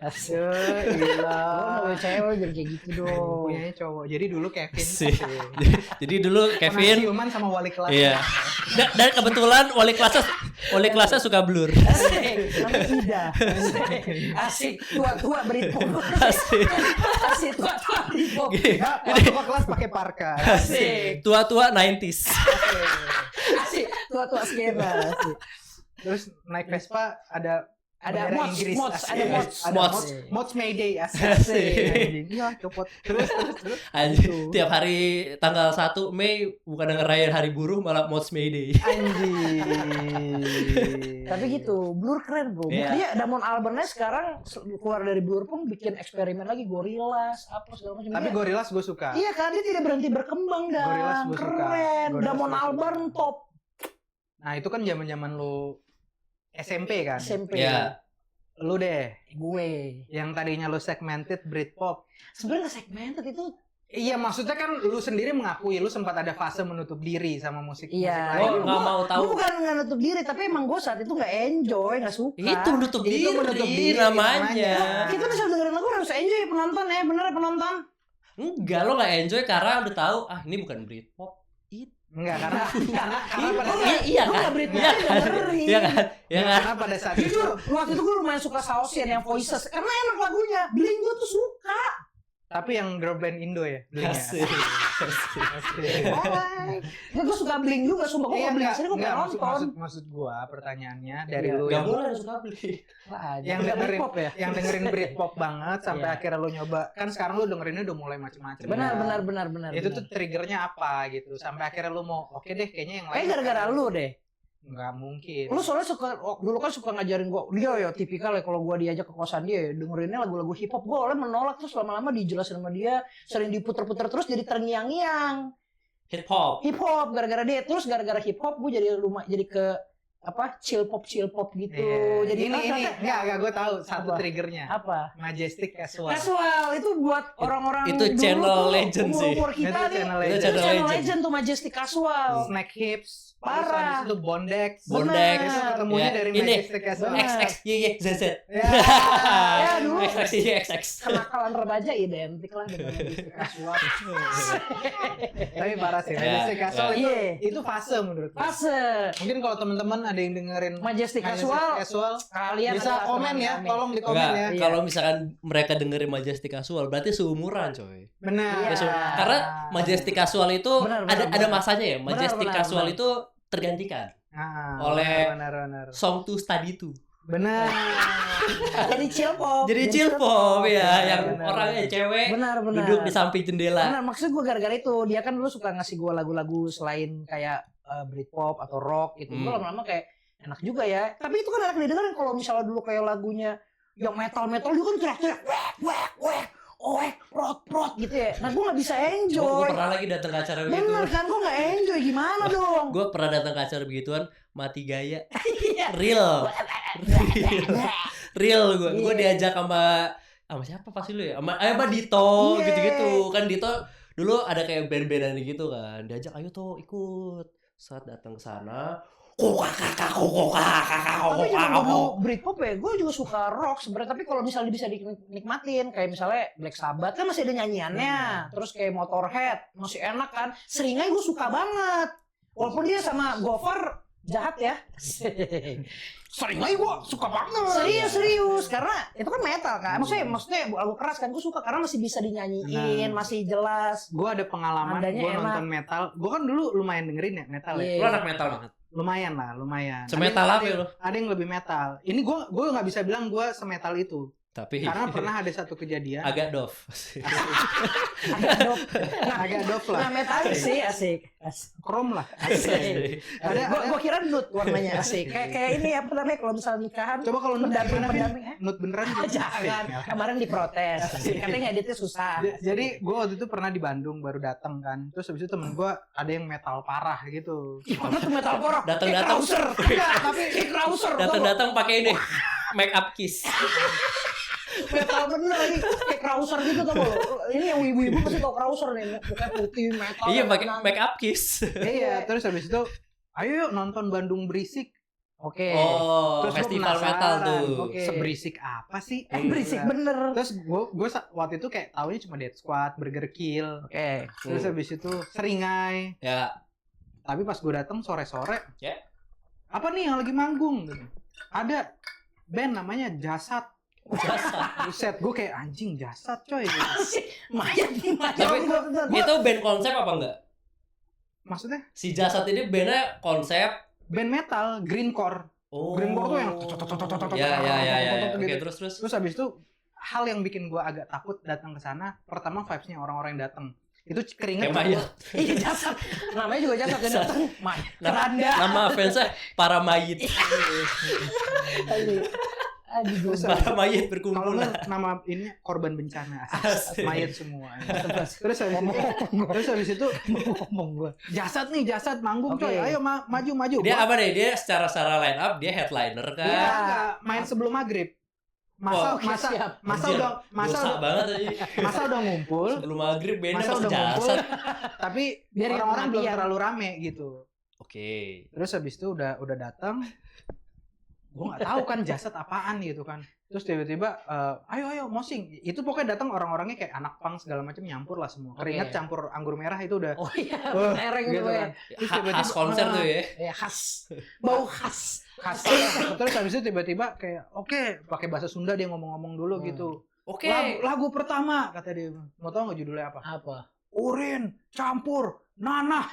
Gila. Oh, cewek jadi kayak gitu dong. Punyanya cowok. Jadi dulu Kevin. Jadi dulu Kevin ciuman sama wali kelas. iya. Dan kebetulan wali kelasnya suka Blur. Asik, namanya Ida. Asik, tua-tua Britpop. Asik. Asik, tua-tua Britpop. Enggak, waktu kelas pakai parka. Asik, Tua-tua 90s. asik, tua-tua skena. Asik. Terus naik Vespa ada bendera mods, Inggris, mods, asik. ada mods. Ada Mods. mods Mayday asik. Asik. Iya, copot. Terus. Anjir, tiap hari tanggal 1 Mei bukan ngerayain hari buruh malah Mods Mayday. Anjir. Tapi gitu, Blur keren bro. Iya. Dia Damon Albarnnya sekarang keluar dari Blur pun bikin eksperimen lagi, Gorillaz, apa segala macam. Tapi Dia- Gorillaz gue suka. Iya kan, dia tidak berhenti berkembang dan Gorillaz gua suka. keren. Gorillaz Damon gua suka. Albarn top Nah, itu kan zaman-zaman lu SMP kan? SMP. Iya. Lu deh, Gue. yang tadinya lu segmented Britpop. Sebenarnya segmented itu Iya, maksudnya kan lu sendiri mengakui lu sempat ada fase menutup diri sama musik iya. lain. Oh, nggak mau tahu. Gue bukan nggak nutup diri, tapi emang gue saat itu nggak enjoy, nggak suka. Itu menutup Itu diri, menutup diri namanya. namanya. Kita bisa dengerin lagu harus enjoy penonton ya, bener ya penonton. Enggak, lo gak enjoy karena udah tahu ini bukan Britpop. Enggak, karena pada Iya Gue kan? nggak Britpop, Iya nggak kan? dengerin. Iya kan? Iya kan? karena pada saat itu Jujur, waktu itu gue lumayan suka Sausian yang Voices karena enak lagunya. Blink gue tuh suka. tapi yang girl band Indo ya. Asik. Gue suka Blink juga, sumpah gue Iya, Blink enggak, asli gue pengen nonton. maksud gua pertanyaannya dari Iya. lu Gak yang boleh harus suka beli. yang Nggak dengerin Britpop ya. yang dengerin Britpop banget sampai Iya. akhirnya lu nyoba. Kan sekarang lu dengerinnya udah mulai macam-macam. Benar. Itu tuh triggernya apa gitu sampai akhirnya lu mau oke deh kayaknya yang lain. Kayak gara-gara lu deh. Nggak mungkin. Lu soalnya suka dulu kan suka ngajarin gua. Dia ya tipikal ya kalau gua diajak ke kosan dia ya, dengerinnya lagu-lagu hip hop. Gua oleh menolak terus lama-lama dijelasin sama dia, sering diputer-puter terus jadi terngiang-ngiang. Hip hop. Hip hop gara-gara dia, terus gara-gara hip hop gua jadi ke apa? Chill pop gitu. Iya. Jadi ini enggak gue tahu satu Apa? triggernya. apa? Majestic Casual. Casual itu buat orang-orang Itu dulu channel tuh, legend sih. umur kita Itu nih. channel Itu legend. Itu channel channel legend. legend tuh Majestic Casual. Snack Hips. Parah. Terus habis itu Bondex. Bondex. Itu ketemunya Ya, dari ini. Majestic Casual. Benar. XX YYZZ. Ya. Ya dulu XX YXX. kenakalan remaja identik lah dengan Majestic Casual. Tapi parah sih. Ya, Majestic Casual ya. Iya. itu fase menurut gue. Fase Mungkin kalau teman-teman ada yang dengerin Majestic Casual bisa kalian adalah komen teman ya, kami. tolong di komen Enggak, ya. Iya. kalau misalkan mereka dengerin Majestic Casual berarti seumuran coy. Benar. Iya. Karena Majestic Casual itu Benar, ada masanya ya. Benar, Majestic benar, Casual benar. itu tergantikan Nah, Oleh- benar. Song to Study to. Benar. Jadi chill pop. Jadi chill pop ya, yang benar, orangnya cewek Benar. duduk di samping jendela. Benar, maksud gue gara-gara itu dia kan dulu suka ngasih gue lagu-lagu selain kayak Britpop atau rock gitu. Gue lama-lama kayak enak juga ya. Tapi itu kan enak didengerin kalau misalnya dulu kayak lagunya yang metal dia kan teriak-teriak wek prot gitu ya. Nah gue nggak bisa Gue enjoy. pernah lagi datang ke acara begitu. Bener kan gue nggak enjoy gimana dong? Gue pernah datang ke acara begituan, mati gaya. Iya. Real. Real gue. Gue Iya. diajak sama siapa pasti lu ya? Sama Dito Iya. gitu-gitu. Kan Dito dulu ada kayak band-bandan gitu kan. Diajak ayo tuh ikut. Saat datang ke sana, Tapi juga dulu Britpop ya, gue juga suka rock sebenarnya. Tapi kalau misalnya bisa dinikmatin, kayak misalnya Black Sabbath kan masih ada nyanyiannya. Terus kayak Motorhead masih enak kan. Seringai gue suka banget. Walaupun dia sama Gofar jahat ya. Seringai gue suka banget. Serius. Karena itu kan metal kan. Maksudnya lagu keras kan gue suka karena masih bisa dinyanyiin, masih jelas. Gue ada pengalaman, Nadanya gue enak. nonton metal. Gue kan dulu lumayan dengerin ya metal ya. Iya. Lu anak metal banget. Lumayan. Semetal apa ya lu? Ada yang lebih metal. Ini gue nggak bisa bilang gue semetal itu. Tapi Karena pernah ada satu kejadian. agak dof. Agak dof lah. Nah metalik sih asik. Krom lah. Asik. Ada- Gua kira nude warnanya asik. Kayak ini apa namanya kalau misalnya nikahan. Coba kalau nut pendamping gimana, Vin? pendamping. Nut beneran gitu. Jangan. Kemarin diprotes. Katanya editnya susah. Jadi gue waktu itu pernah di Bandung baru datang kan. Terus habis itu temen gue ada yang metal parah gitu. Gimana tuh metal porok? Datang-datang. Kayak Krauser. Datang-datang pakai ini make up kiss. Metal bener lagi. Kayak Krauser gitu tau lo. Ini yang ibu-ibu pasti tau Krauser nih. Mukanya putih metal. Iya pakai make up kiss. Iya, terus habis itu ayo yuk nonton Bandung Berisik. Oke. Oh, Terus gua festival penasaran, metal tuh. Oke. seberisik apa sih? Berisik bener. Terus gue waktu itu kayak taunya cuma Death Squad, Burger Kill. Oke. Terus habis itu Seringai. Ya. Tapi pas gue datang sore-sore, Ya. apa nih yang lagi manggung? Gitu. Ada band namanya Jasad. Buset, gue kayak anjing Jasad coy. Gitu. Mayat nih, mayat. Tapi itu band konsep apa enggak? Maksudnya Si Jasad ini bandnya konsep. band metal, greencore. Oh. Greencore tuh yang Ya. Oke, gitu. terus. Terus habis itu hal yang bikin gue agak takut datang ke sana, pertama vibes-nya orang-orang yang datang. Itu keringet Kayak mayat. Iya, jasad. Namanya juga jasad yang datang. Mayat. Keranda. Nama fansnya para mayit. Aduh, Para mayit Kalau berkumpul. nggak nama ini korban bencana, Asik. mayat semua. Terus habis itu ngomong gua. jasad manggung Oke. coy, ayo maju. Dia apa nih? Dia secara line up dia headliner kan? Dia nggak main sebelum maghrib. Wah, siap. Anjir, dosa banget aja. masa udah ngumpul, Sebelum maghrib bandnya masa masih udah ngumpul, Jasad. tapi Biar orang-orang belum latihan. terlalu rame gitu. Oke. Terus habis itu udah datang, gue nggak tahu kan jasad apaan gitu kan. Terus tiba-tiba ayo mosing. Itu pokoknya datang orang-orangnya kayak anak punk segala macam nyampur lah semua. Keringat Oke. campur anggur merah itu udah. Oh iya, Wah, lereng gitu gitu ya. kan. Terus tiba-tiba, Khas konser tuh ya. Ya khas. Bau khas. khas. Terus habis itu tiba-tiba kayak oke, pakai bahasa Sunda dia ngomong-ngomong dulu gitu. Oke. Lagu pertama kata dia. Mau tahu nggak judulnya apa? Apa? Urin campur nanah.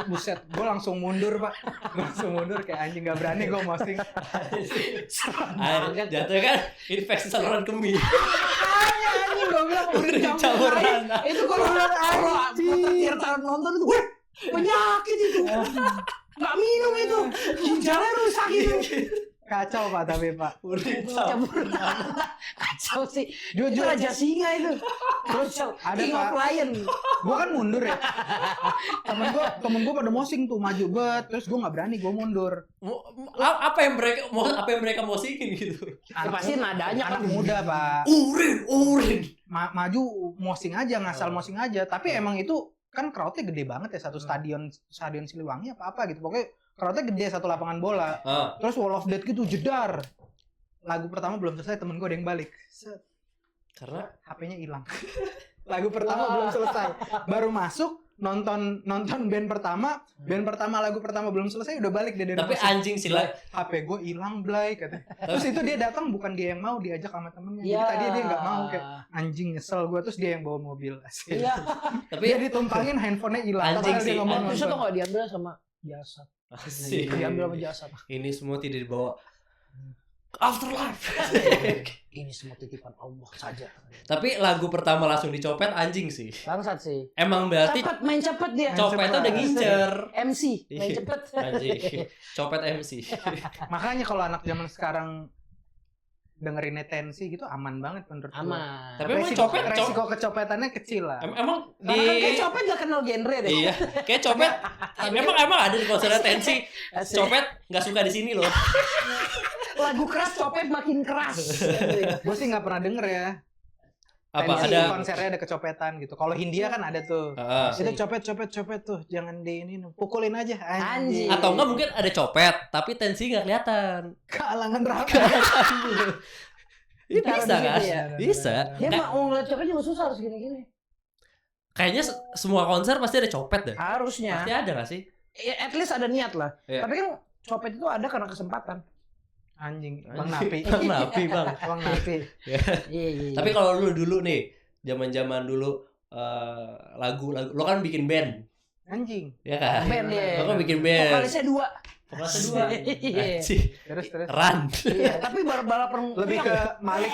Buset, gue langsung mundur pak. Gue langsung mundur kayak anjing, gak berani gue mosing. Jatuh kan infeksi saluran kemih. Makanya anjing gue bilang urin campur Campur nanah. nanah. Itu kalau udah tiap tahun nonton itu, wih, penyakit itu. Nggak minum itu, ginjalnya rusak itu. Kacau pak, tapi pak. Urin campur. Campur. Kacau sih. Itu Jujur. Raja Singa itu. Kacau. ada, King Pak. of Lion. Gue kan mundur ya. Temen gue pada mosing tuh maju bet. Terus gue nggak berani, gue mundur. Apa yang mereka mau singin gitu? Ya, pasti nadanya anak kan. muda pak. Urin. Maju mosing aja, ngasal mosing aja. Tapi emang itu kan crowdnya gede banget ya, satu stadion Siliwangi apa gitu. Pokoknya crowdnya gede, satu lapangan bola. Terus Wall of Death gitu jedar. Lagu pertama belum selesai, temen gue ada yang balik. Set, Karena HP-nya hilang. Lagu pertama belum selesai. Baru masuk nonton band pertama, lagu pertama belum selesai udah balik dia dari tapi musik. anjing sih lah. HP gue hilang Blay katanya. Terus itu dia datang bukan dia yang mau, diajak sama temennya. Jadi Ya. tadi dia nggak mau, kayak anjing nyesel gue, terus dia yang bawa mobil. Asik. Iya. Tapi Dia ditumpangin handphonenya hilang. Anjing Padahal dia sih, nggak mau anjing. Terus itu nonton. nggak diambil sama jasad. asik. Diambil sama jasad. Ini semua tidak dibawa afterlife. Ini semua titipan Allah saja. Tapi lagu pertama langsung dicopet anjing sih. Bangsat sih. Emang berarti Main cepet dia. copetnya udah ngincer. MC, main cepet. Anjing. Copet MC. Makanya kalau anak zaman sekarang dengerin tensi gitu aman banget menurut gue. Aman. Tapi emang copet resiko kecopetannya kecil lah. emang Karena kan kayak di copet gak kenal genre deh. iya, kayak copet emang ada di konsernya tensi. Asik. Copet nggak suka di sini loh. Lagu keras copet makin keras. Gue sih nggak pernah denger ya. Apa Tensi ada konsernya ada kecopetan gitu. Kalau Hindia kan ada tuh. Itu copet tuh, jangan di ini, pukulin aja. Anjing. atau enggak mungkin ada copet tapi tensi nggak kelihatan. Kealangan rame. Ini Taruh bisa di kan? situ ya. Bisa. Dia mah mau ngeliat copet juga susah harus gini-gini. Kayaknya semua konser pasti ada copet deh. Harusnya. Pasti ada nggak sih? At least ada niat lah. Iya. Tapi kan copet itu ada karena kesempatan. Anjing, Bang Napi. Bang Napi, Bang. Bang Napi. Iya. Tapi kalau lu dulu nih, zaman-zaman dulu lagu lo kan bikin band, Anjing. ya kan? band ya. Lo kan bikin band. Vokalisnya 2. Vokalisnya 2. Iya. Anjing. Terus. Run. Iya, tapi balapan Lebih ke Malik.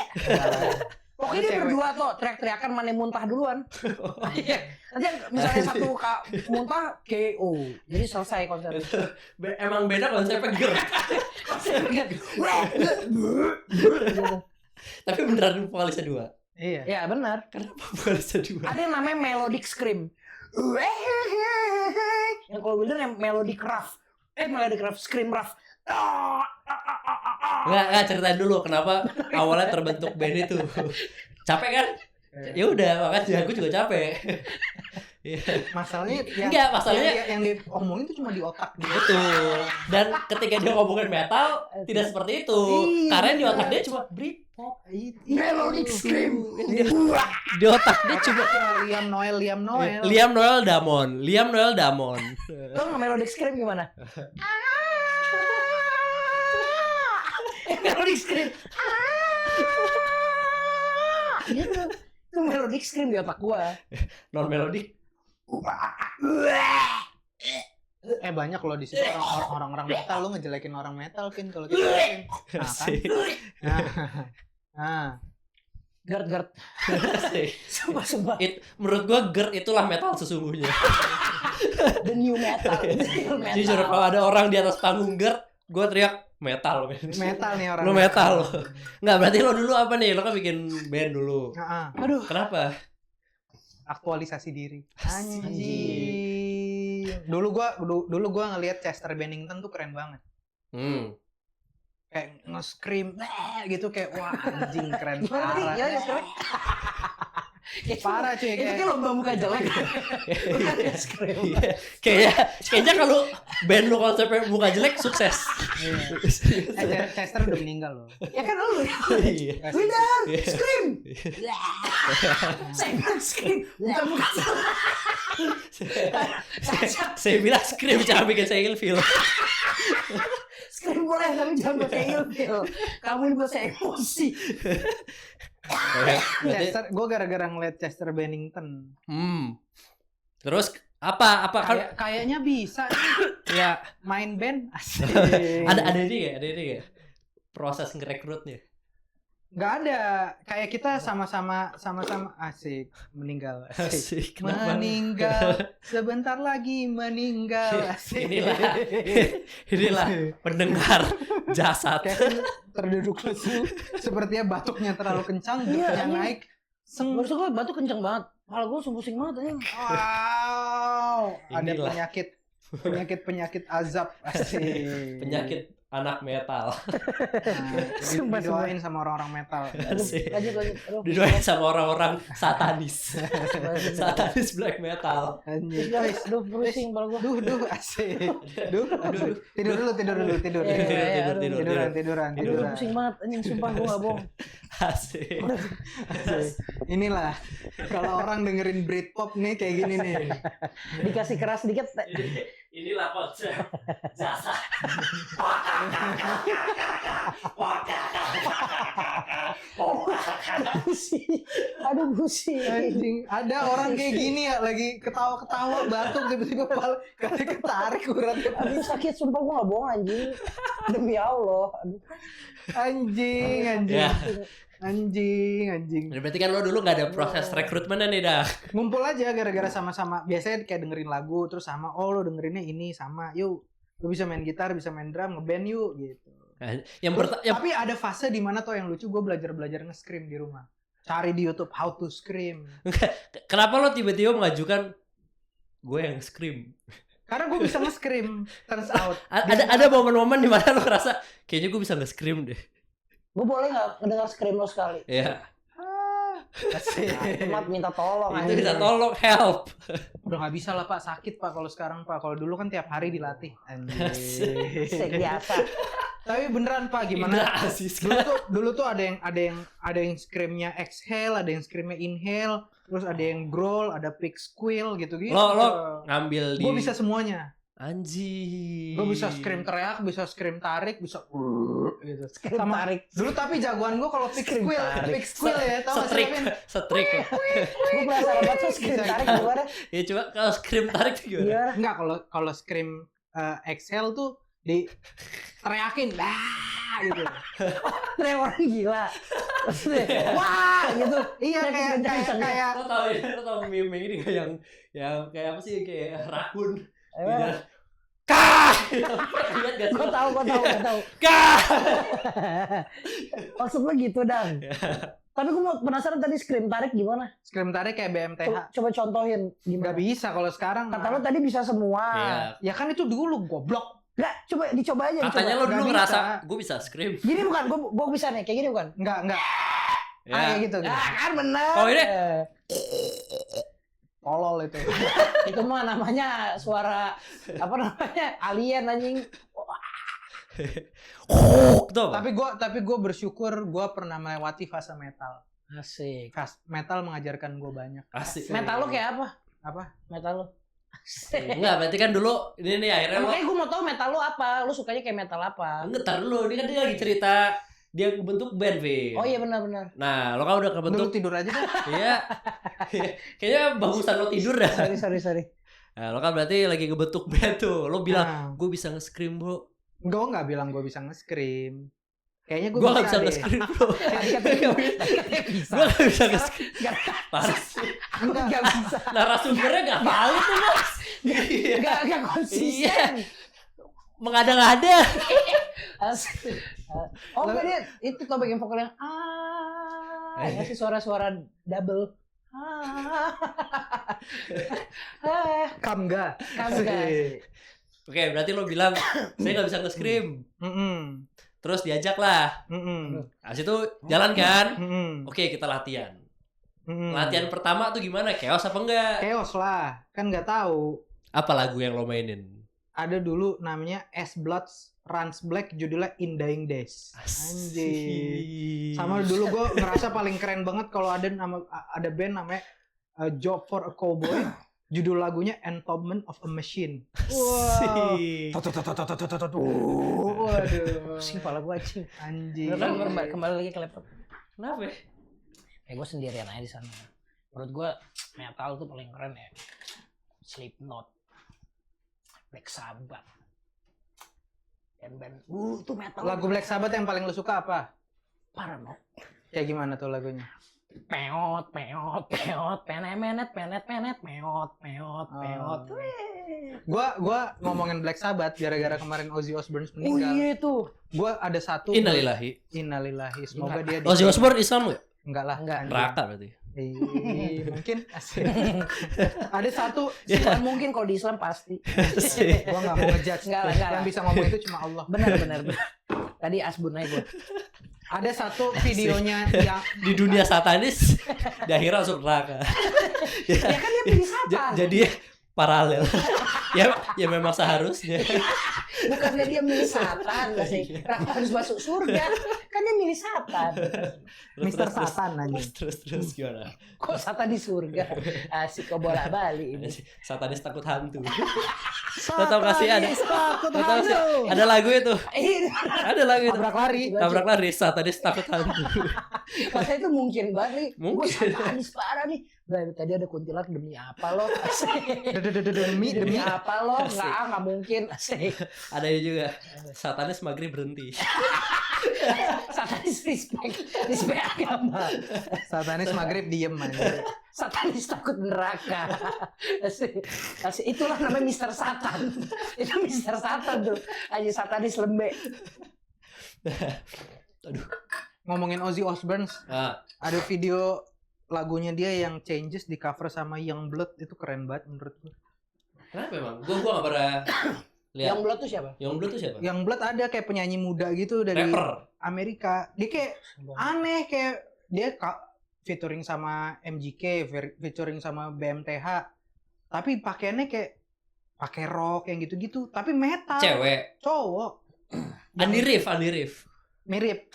pokoknya dia Cewek. berdua tuh teriak-teriakan mana yang muntah duluan. Iya. Nanti misalnya satu muntah KO. Jadi selesai konser. Emang beda konsepnya gerak. Tapi beneran vokalisnya 2. Iya. Ya benar. Kenapa vokalisnya 2? Ada yang namanya melodic scream. Yang kalau Wilder yang melodic rough. Melodic rough, scream rough. Nggak ceritain dulu kenapa awalnya terbentuk band itu. Capek kan? Ya udah, makanya aku juga capek. Masalahnya Enggak, masalahnya yang diomongin tuh cuma di otak dia. betul. Dan ketika dia ngomongin metal tidak seperti itu. Karena di otak dia cuma Britpop, Melodic Scream. di otak dia cuma Liam Noel. Liam Noel Damon. Lo nggak Melodic Scream gimana? Melodic Scream. Gitu. Itu Melodic Scream di otak gua. Non melodik. Banyak loh di situ orang-orang metal, lu ngejelekin orang metal Vin kalau kita Vin. Nah, kan? Nah. Gerd. Sumpah. Menurut gua GERD itulah metal sesungguhnya. The new metal. Jujur kalau ada orang di atas panggung GERD, gua teriak metal. Metal nih orang. Lu metal lo. Enggak, berarti lo dulu apa nih? Lo kan bikin band dulu. Aduh. Kenapa? Aktualisasi diri. Anjing. Dulu gua ngelihat Chester Bennington tuh keren banget. Kayak nge-scream gitu kayak wah anjing keren parah. Ya. Parah cuy Itu kayak lomba muka jelek. Kayaknya kalau band lu konsepnya muka jelek sukses. Chester udah meninggal loh. Ya kan lu. Iya. Udah, scream. Saya bilang scream. Bukan muka jelek. Saya bilang scream jangan bikin saya ilfil. Scream boleh tapi jangan pakai ilfil. Kamu ini buat saya emosi. Chester, gue gara-gara ngeliat Chester Bennington. Terus apa kayaknya bisa ya main band. Asik. ada ini gak? Proses ngerekrutnya. Nggak ada, kayak kita sama-sama asik meninggal. Asik. Meninggal sebentar lagi meninggal. Asik. Inilah pendengar jasad. Kevin terduduk lesu, sepertinya batuknya terlalu kencang, gertnya naik. Menurut gue batuk kencang banget. Kepala gue pusing banget aja. Wow, ada Inilah. penyakit azab. Asik. Penyakit anak metal. Nah, didoain sama orang-orang metal. Asik. Lanjut. Didoain sama orang-orang satanis. Satanis black metal. Anjing. Aduh, pusing kepala gue. Duh, asik. Aduh. Tidur dulu. Tiduran. Aduh, pusing banget. Anjing, sumpah gue gak bohong. Asik. Inilah kalau orang dengerin Britpop nih kayak gini nih. Dikasih keras sedikit. Inilah konsep jasa. Aduh, pusing. Anjing, ada orang kayak gini ya lagi ketawa-ketawa batuk tiba-tiba ketarik uratnya. Aduh, sakit sumpah gue gak bohong anjing. Demi Allah. Aduh. Anjing. Ya. Anjing. Berarti kan lo dulu nggak ada proses rekrutmennya nih dah. Ngumpul aja gara-gara sama-sama. Biasanya kayak dengerin lagu terus sama lo dengerinnya ini sama. Yuk, lo bisa main gitar, bisa main drum, ngeband yuk gitu. Tapi ada fase di mana tuh yang lucu, gue belajar nge-scream di rumah. Cari di YouTube how to scream. Kenapa lo tiba-tiba mengajukan gue yang scream? Karena gue bisa nge-scream, turns out. Ada momen-momen di mana lo ngerasa kayaknya gue bisa nge-scream deh. Gue boleh gak ngedengar scream lo sekali? Iya. Temat minta tolong. Itu minta tolong, help. Udah gak bisa lah Pak, sakit Pak kalau sekarang Pak. Kalau dulu kan tiap hari dilatih. Anjir. Biasa. Tapi beneran Pak, gimana? Dulu tuh ada yang screamnya exhale, ada yang screamnya inhale, terus ada yang growl, ada pig squeal gitu-gitu. Lo ngambil di. Gue bisa semuanya. Anjing. Gue bisa scream teriak, bisa scream tarik, bisa gitu. Scream tarik. Dulu tapi jagoan gue kalau pig squeal ya, tau gak sih? Setrik. Gue penasaran banget tuh scream tarik gimana? Ya coba kalau scream tarik gimana? Enggak, kalau scream exhale tuh di teriakin gitu. Teriak orang gila. Wah gitu. Iya kayak Lo tau meme ini gak yang kayak apa sih, kayak rakun. Kah! Gue tahu. Kah! Maksud lo gitu, Dang. Tapi gue mau penasaran tadi scream tarik gimana? Scream tarik kayak BMTH. Coba contohin gimana? Gak bisa kalau sekarang. Kata lo tadi bisa semua. Iya. Ya kan itu dulu goblok. Nggak, dicoba aja. Katanya lo dulu Nggak ngerasa bisa. gue bisa scream. Gini bukan, gue bisa nih, kayak gini bukan? Enggak. Ya. Kayak gitu. Ah, kan bener. Oh, ini. tolol itu. Itu mah namanya suara apa namanya alien anjing. Tapi gue bersyukur gue pernah melewati fase metal. Asik. Metal mengajarkan gue banyak. Asik. Metal lo kayak apa? Apa? Metal lo? Enggak, berarti kan dulu ini nih akhirnya lo. Makanya gue mau tahu metal lo apa? Lo sukanya kayak metal apa? Enggak, tar dulu. Ini kan dia lagi cerita dia bentuk band, Vin. Oh iya benar-benar. Nah, lo kan udah kebentuk. Dulu tidur aja deh. Iya. Kayaknya bagusan lo tidur dah. Sorry. Nah, lo kan berarti lagi ngebentuk band tuh. Lo bilang, gue bisa nge-scream, bro. Gue nggak bilang gue bisa nge-scream. Kayaknya gue nggak bisa nge-scream, bro. Gue nggak bisa nge-scream. Parah sih. Nggak bisa. Narasumbernya nggak tahu tuh, Mas. Nggak konsisten. Mengada-ngada. Oh dia itu tau bagian vokal yang ngasih suara-suara double. Kamga. Oke, berarti lo bilang saya nggak bisa nge-scream. Terus diajak lah. Habis itu jalan kan? Oke, kita latihan. Latihan pertama tuh gimana? Chaos apa enggak? Chaos lah, kan nggak tahu. Apa lagu yang lo mainin? Ada dulu namanya As Blood Runs Black, judulnya In Dying Days. Anjir. Sama dulu gue ngerasa paling keren banget kalau ada band namanya Job for a Cowboy. Judul lagunya Entombment of a Machine. Wow. Waduh. Pusing kepala gue anjing. Anjir. Kembali lagi ke laptop. Kenapa? Gue sendirian aja di sana. Menurut gue metal tuh paling keren ya. Slipknot, Black Sabbath, band tuh metal. Lagu Black Sabbath yang paling lu suka apa? Paramount. Kayak gimana tuh lagunya? Peot, penet, meot. Gua ngomongin Black Sabbath gara-gara kemarin Ozzy Osbourne meninggal. Oh iya tuh. Gua ada satu. Innalillahi. Semoga dia. Ozzy Osbourne Islam nggak? Enggak lah. Neraka berarti. Mungkin asik. Ada satu. Mungkin kalau di Islam pasti. Gua nggak mau ngejudge. Yang bisa ngomong itu cuma Allah. Benar. Tadi asbun aja gua. Ada satu videonya yang di dunia satanis di akhirat masuk neraka. Ya kan dia pilih satan. Jadi paralel. ya memang seharusnya. Bukannya dia milih satan sih. Kenapa harus masuk surga? Kan dia milih satan. Mister Satan aja. Terus gimana? Kok satan di surga? Asik kok bolak-balik ini. Satanis takut hantu. Tahu kasih takut hantu. Ada lagu itu. Ada lagu itu. Tabrak lari satanis takut hantu. Masa itu mungkin banget nih. Mungkin. Satanis parah nih. Tadi ada kuntilanak demi apa lo? Demi apa lo? Nggak mungkin. Ada juga. Satanis maghrib berhenti. Satanis respect agama. Satanis maghrib diem aja. Satanis takut neraka. Itulah namanya Mister Satan. Itu Mister Satan tuh. Aja satanis lembek. Aduh. Ngomongin Ozzy Osbourne, ada video lagunya dia yang Changes di cover sama Youngblood, itu keren banget menurut gue. Kenapa emang? Gua nggak pernah lihat. Youngblood tuh siapa? Youngblood ada kayak penyanyi muda gitu dari rapper Amerika. Dia kayak aneh, kayak dia featuring sama MGK, featuring sama BMTH. Tapi pakaiannya kayak pakai rok yang gitu-gitu, tapi metal. Cewek. Cowok. Andi Rif. Mirip.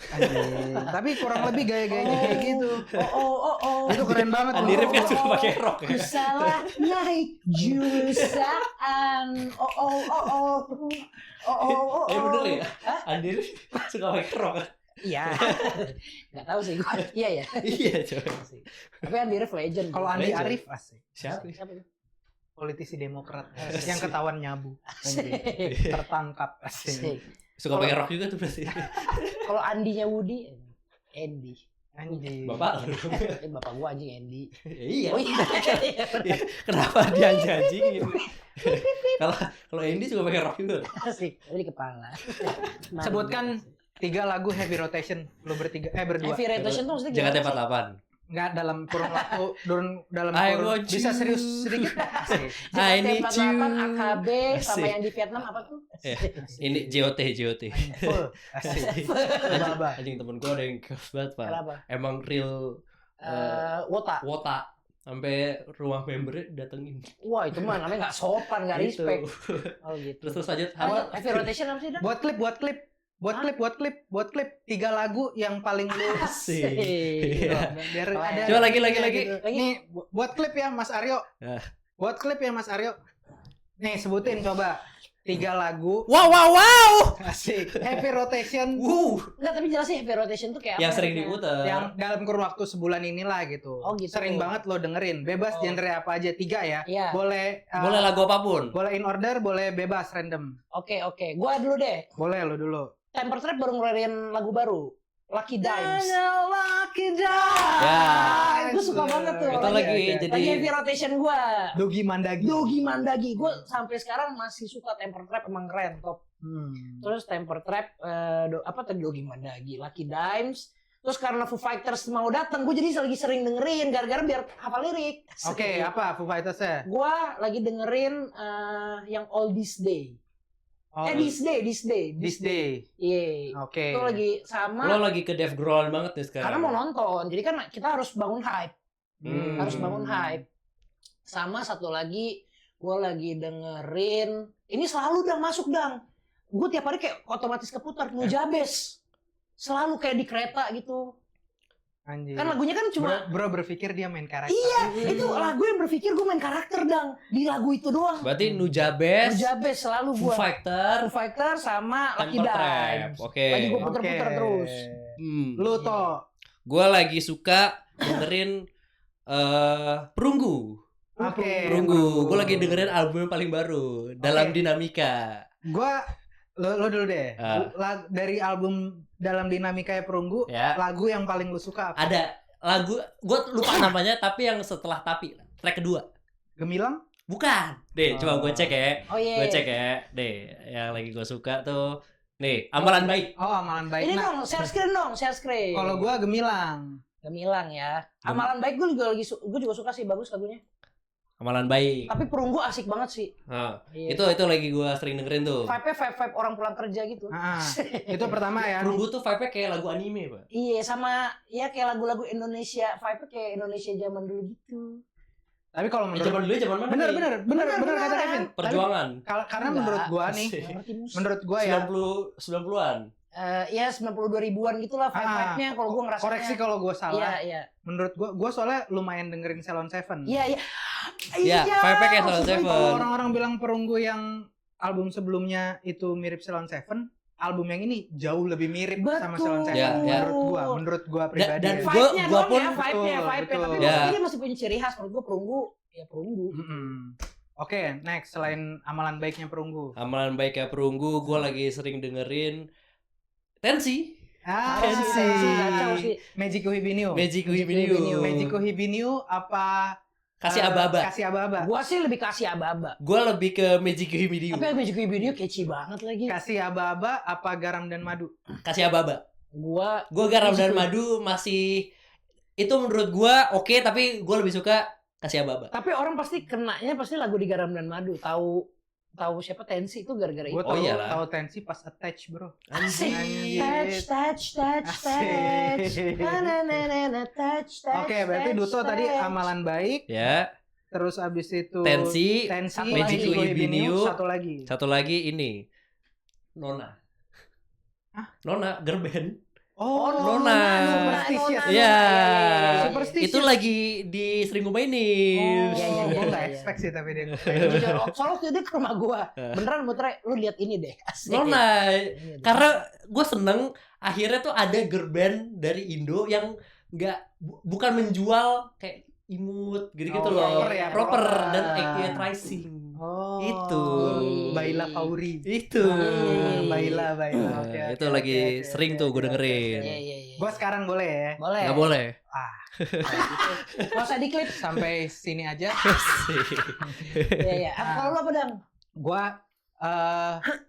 Tapi kurang lebih gaya-gayanya kayak gitu. Oh. Itu keren banget. Andi Rif kan suka pakai rok ya. Salah naik jurusan. Oh. Bener ya? Andi Rif suka pakai rok. Iya. Enggak tahu sih gua. Iya ya. Iya, coba. Tapi Andi Rif legend. Kalau Andi Arief asik. Siapa? Politisi Demokrat yang ketahuan nyabu. Asik. Tertangkap asik. Suka pakai rok juga tuh berarti. Kalau Andinya Woody, Andy. Anjing. Bapak lu. Bapak gua anjing Andy. Iya. Oh iya. Kenapa dia anjing? Kalau Andy suka pakai rok juga. Asik, di kepala. Sebutkan 3 lagu Heavy Rotation. Lu berdua. Heavy Rotation tuh maksudnya Jakarta gimana? 48. Enggak dalam kurun waktu dalam I kurun want bisa you. serius sedikit. I need you. AKB sama Asik. yang di Vietnam apa tuh? Ini JOT. Full. Asik. Baba. Anjing temen gue ada yang keren banget, Pak. Kenapa? Emang real Wota. wota. sampai rumah membernya datengin. Wah, itu mah namanya nggak sopan, nggak Gitu. respect. Oh gitu. Terus lanjut. Heavy rotation apa sih, Dan? Buat klip 3 lagu yang paling lu Asik. Iya. Biar Oh, ada. Coba lagi. Gitu. Nih buat klip ya Mas Aryo. Ah. Buat klip ya Mas Aryo. Nih sebutin coba 3 lagu. Wow. Asik. Heavy rotation. Enggak, tapi jelasin heavy rotation tuh kayak Yang apa? sering Kayak- diputar. Yang dalam kurun waktu sebulan inilah gitu. Oh, gitu. Sering banget lo dengerin. Bebas Oh. genre apa aja 3 ya. Iya. Boleh Boleh lagu apapun. boleh in order, boleh bebas random. Oke. Gua dulu deh. Boleh lo dulu. Temper Trap baru ngeluarin lagu baru. Lucky Dimes. Lucky Ya. Gue suka banget tuh. Itu lagi jadi Lagi heavy rotation gua. Dogi Mandagi. Dogi Mandagi. Gue sampai sekarang masih suka Temper Trap, emang keren, top. Terus Temper Trap, apa tadi Dogi Mandagi, Lucky Dimes. Terus karena Foo Fighters mau datang, gue jadi lagi sering dengerin gara-gara biar hafal lirik. Oke, apa Foo Fighters-nya? Gue lagi dengerin yang All This Day. Oh, This Day. This Day. Iya. Oke. Itu lagi sama. lo lagi ke Dave Grohl banget nih sekarang. Karena mau nonton, jadi kan kita harus bangun hype. Harus bangun hype. Sama satu lagi, gue lagi dengerin. Ini selalu masuk. Gue tiap hari kayak otomatis keputar Nujabes. Selalu kayak di kereta gitu. Anjir. Kan lagunya kan cuma bro berpikir dia main karakter. iya, itu lagu yang berpikir gue main karakter di lagu itu doang. Berarti Nujabes, Nujabes selalu Foo gue. Fighter, Foo Fighter sama Lucky Temper Trap. Dimes. Oke. Lagi gue puter-puter terus. Lu toh. Gue lagi suka dengerin Perunggu. Oke. Perunggu. Gue lagi dengerin album yang paling baru, Dalam Oke. Dinamika. Gua lo dulu deh. Ah. Dari album Dalam Dinamika ya Perunggu, Ya. lagu yang paling lu suka apa? Ada lagu, gue lupa namanya, tapi yang setelah tapi track kedua. Gemilang? Bukan. Deh, coba gue cek ya. Oh iya. Gue cek ya. Deh, yang lagi gue suka tuh. Nih, Amalan Baik. Oh, Amalan Baik. Ini Nah, dong, share screen. kalau gua Gemilang. Gemilang ya. Amalan Baik gue juga suka sih, bagus lagunya. Amalan Baik. Tapi Perunggu asik banget sih. Nah, Iya. itu lagi gue sering dengerin tuh. Vibe orang pulang kerja gitu. Ah, itu pertama ya. Perunggu tuh vibe-nya kayak lagu anime, Pak. Iya, sama ya kayak lagu-lagu Indonesia, vibe kayak Indonesia zaman dulu gitu. Tapi kalau menurut Zaman dulu zaman mana? bener nih? bener kata Kevin. Perjuangan. Karena Enggak. menurut gua nih, Asik. Nggak ngerti musik. menurut gua ya 90-an. Ya 92 ribuan gitulah vibe-nya kalau gue ngerasa. koreksi kalau gua salah. Iya. Menurut gua soalnya lumayan dengerin Salon Seven. Iya. Iya, vibe-nya kayak Salon maksud gue Seven. Kalau orang-orang bilang Perunggu yang album sebelumnya itu mirip Salon Seven, album yang ini jauh lebih mirip sama Salon Seven. Ya, ya. Menurut gua pribadi. dan ya. Vibe-nya Gua doang pun- ya, vibe-nya. betul. Tapi Ya. maksudnya dia masih punya ciri khas. Menurut gue Perunggu, ya Perunggu. Oke, next selain Amalan Baiknya Perunggu. Amalan Baik ya Perunggu, gue lagi sering dengerin Tensi. Tensi. Kacau sih. Magic Uhibiniu. Magic Magic Uhibiniu. Magic Uhibiniu apa Kasih aba-aba. Kasih aba-aba. Gua sih lebih kasih aba-aba. Gue lebih ke Magic Uhibiniu. Tapi Magic Video catchy banget lagi. Kasih aba-aba apa Garam dan Madu? Kasih aba-aba. Gua Garam dan Madu masih itu menurut gue oke, tapi gue lebih suka Kasih aba-aba. tapi orang pasti kenanya pasti lagu di Garam dan Madu. Tahu siapa Tensi itu gara-gara itu. Gue Oh, iyalah. tahu Tensi pas attach, bro. Asik. Anjir. Touch. Asik. Na, touch. Oke, berarti Duto tadi Amalan Baik, Ya. terus abis itu Tensi, Satu Magic lagi. Uhibiniu, Uhibiniu, satu lagi. Satu lagi ini. Nona. Hah? Nona, girl band. Oh, Nona. Superstitious. Iya. Superstitious. Itu lagi di sering gue mainin. Iya, iya, Gue iya, nggak iya. expect sih tapi dia. Soalnya waktu itu ke rumah gua. Beneran muter, lu lihat ini deh. Asik. Nona. Iya, deh. Karena gue seneng akhirnya tuh ada girl band dari Indo yang bukan menjual kayak imut gitu-gitu Oh, loh. proper ya, Proper proper. dan accuraizing. Oh. Itu. Baila Fauri. Itu. Baila. Oke, Itu oke, lagi oke, sering oke, tuh oke, gue oke, dengerin. oke. Iya. Gua sekarang boleh ya. Boleh. Nggak boleh. Nggak usah diklip. Sampai sini aja. Iya. Kalau lu apa, Dang? Gua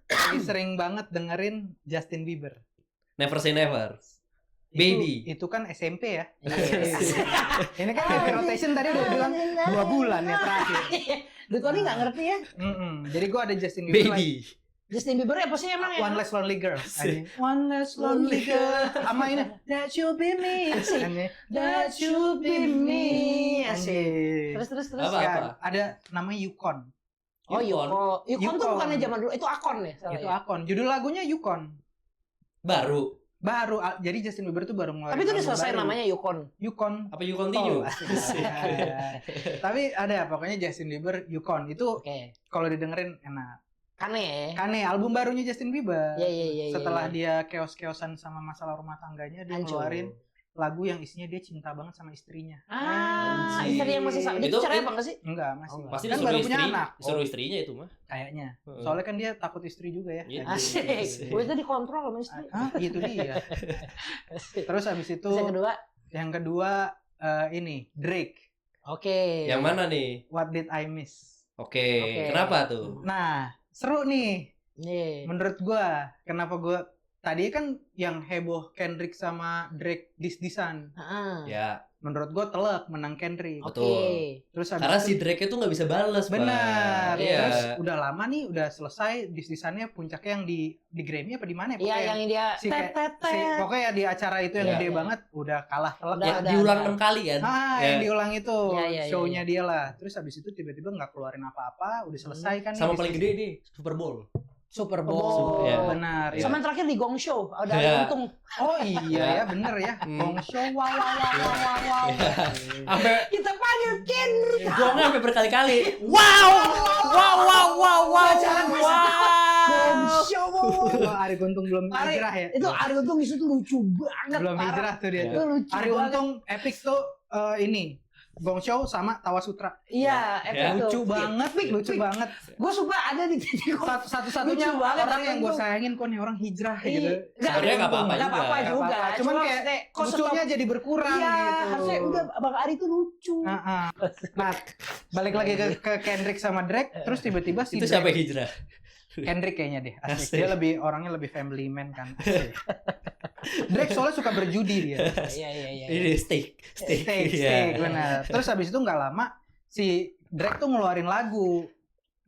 lagi sering banget dengerin Justin Bieber. Never say never. Baby. Itu kan SMP ya. Iya. Ini kan heavy rotation tadi udah bilang 2 bulan ya terakhir. Duto ini nggak ngerti ya? Jadi gua ada Justin Bieber. Baby. Justin Bieber apa sih emang ya? One Less Lonely Girl. One Less Lonely Girl. Sama ini That Should Be Me. That Should Be Me. Asik. Terus. Apa? Ada namanya Yukon. Oh, Yukon tuh bukannya zaman dulu, itu Akon ya? Itu Akon. Judul lagunya Yukon. Baru. Jadi Justin Bieber tuh baru ngeluarin. Tapi itu udah selesai baru. namanya Yukon. Apa you continue? Tapi ada pokoknya Justin Bieber Yukon itu kalau didengerin enak. Kane album barunya Justin Bieber. Iya. Setelah dia keos-keosan sama masalah rumah tangganya, dia ngeluarin lagu yang isinya dia cinta banget sama istrinya. Istri yang masih sama. Itu cerai apa enggak sih? Enggak, masih. Pasti kan baru punya anak. Disuruh istrinya itu mah. Kayaknya. Soalnya kan dia takut istri juga ya. Asik. Itu dikontrol sama istri. Itu dia. Terus habis itu yang kedua ini Drake. Oke. Yang mana nih? What Did I Miss? Oke. Kenapa tuh? Nah, seru nih. Menurut gua, kenapa gua tadi kan yang heboh Kendrick sama Drake dis-disan. Ya. Menurut gua telak menang Kendrick. Betul. Terus karena si Drake itu nggak bisa balas. Benar. Iya. Terus udah lama nih, udah selesai dis-disannya, puncaknya yang di Grammy apa di mana ya? Iya, yang dia pokoknya di acara itu yang gede banget, udah kalah telak. Diulang 6 kali kan? Yang diulang itu show-nya dia lah. Terus habis itu tiba-tiba nggak keluarin apa-apa, udah selesai kan. Sama paling gede nih Super Bowl. Benar. Sama yang terakhir di Gong Show ada untung. Oh iya ya, bener ya. Gong Show, wow. Kita panggil Kendrick. Gongnya sampai berkali-kali. Wow. Acara Gong Show. Ari Untung belum hijrah ya. Itu Ari Untung di situ lucu banget. Belum hijrah tuh dia tuh. Ari Untung epic tuh ini. Gong Show sama Tawa Sutra. Iya, lucu banget. Gue suka ada di TV. Satu-satunya orang yang gue sayangin kok nih orang hijrah gitu. Sebenarnya nggak apa-apa juga. Cuman kayak lucunya jadi berkurang gitu. Harusnya udah Bang Ari itu lucu. Nah, balik lagi ke Kendrick sama Drake, terus tiba-tiba si itu siapa yang hijrah? Kendrick kayaknya deh. Asik. Dia orangnya lebih family man kan. Asik. Drake soalnya suka berjudi dia. Iya. Ini steak, benar. Terus habis itu nggak lama si Drake tuh ngeluarin lagu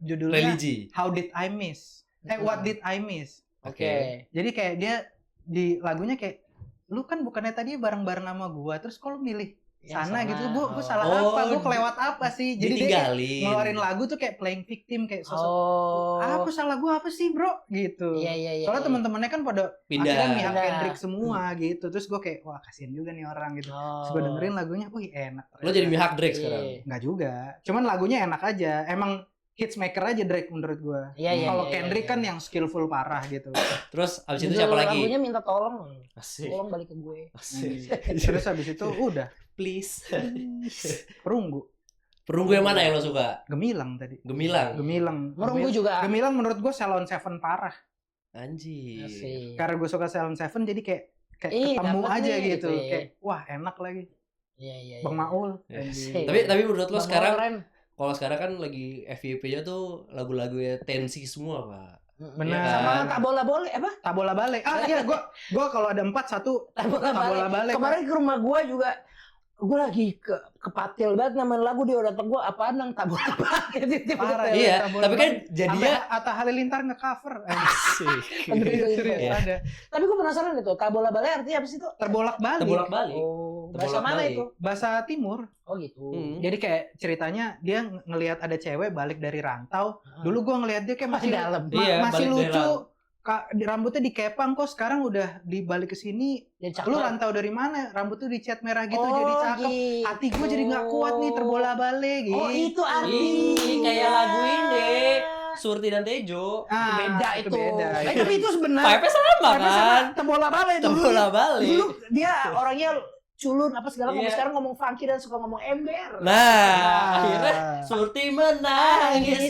judulnya Religi. How Did I Miss? What Did I Miss? Oke. Jadi kayak dia di lagunya kayak lu kan bukannya tadi bareng-bareng sama gua, terus kalau milih sana gitu, gua salah apa? Gua kelewat apa sih? Jadi dia ngeluarin lagu tuh kayak playing victim, kayak sosok aku salah gua apa sih bro gitu. Iya. Soalnya teman-temannya kan pada pindah mihak Kendrick semua gitu. Terus gua kayak wah kasihan juga nih orang gitu. Terus gua dengerin lagunya, wih enak. Lo jadi mihak Drake sekarang? Enggak juga. Cuman lagunya enak aja. Emang hits maker aja Drake menurut gua. Kalau Kendrick kan yang skillful parah gitu. Terus abis itu siapa lagi? Lagunya minta tolong. Asik. Tolong balik ke gue. Asik. Terus abis itu udah. Please. Perunggu yang mana yang lo suka? Gemilang tadi. Gemilang. Perunggu juga. Gemilang menurut gua Salon Seven parah. Anjir. Karena gua suka Salon Seven jadi kayak ketemu aja gitu. Kayak wah enak lagi. Iya. Bang Maul. Tapi menurut lo sekarang kalau sekarang kan lagi FYP-nya tuh lagu-lagunya tensi semua, Pak. Benar. Sama tak bola apa? Tak bola balik. Iya, gua kalau ada 4 1 tak bola balik. Kemarin ke rumah gua juga lagi kepatil banget namain lagu, dia udah datang gua apaan nang tak bola balik. Iya, tapi kan jadinya Atta Halilintar nge-cover. Serius ada. Tapi gua penasaran itu, tak bola balik artinya apa sih itu? Terbolak-balik. Bahasa mana itu? Bahasa Timur. Oh gitu. Jadi kayak ceritanya dia ngelihat ada cewek balik dari rantau. Dulu gua ngelihat dia kayak masih dalam. Masih lucu. Rambutnya dikepang kok sekarang udah dibalik ke sini. Lu rantau dari mana? Rambutnya dicat merah gitu jadi cakep. Gitu. Hati gue jadi nggak kuat nih terbola-balik gitu. Oh itu arti. Kayak lagu ini Surti dan Tejo. Beda itu. Tapi itu sebenarnya. Vibe-nya sama kan? Terbola-balik. Dulu dia orangnya culun apa segala ngomong, sekarang ngomong funky dan suka ngomong ember. Nah, akhirnya Surti menangis.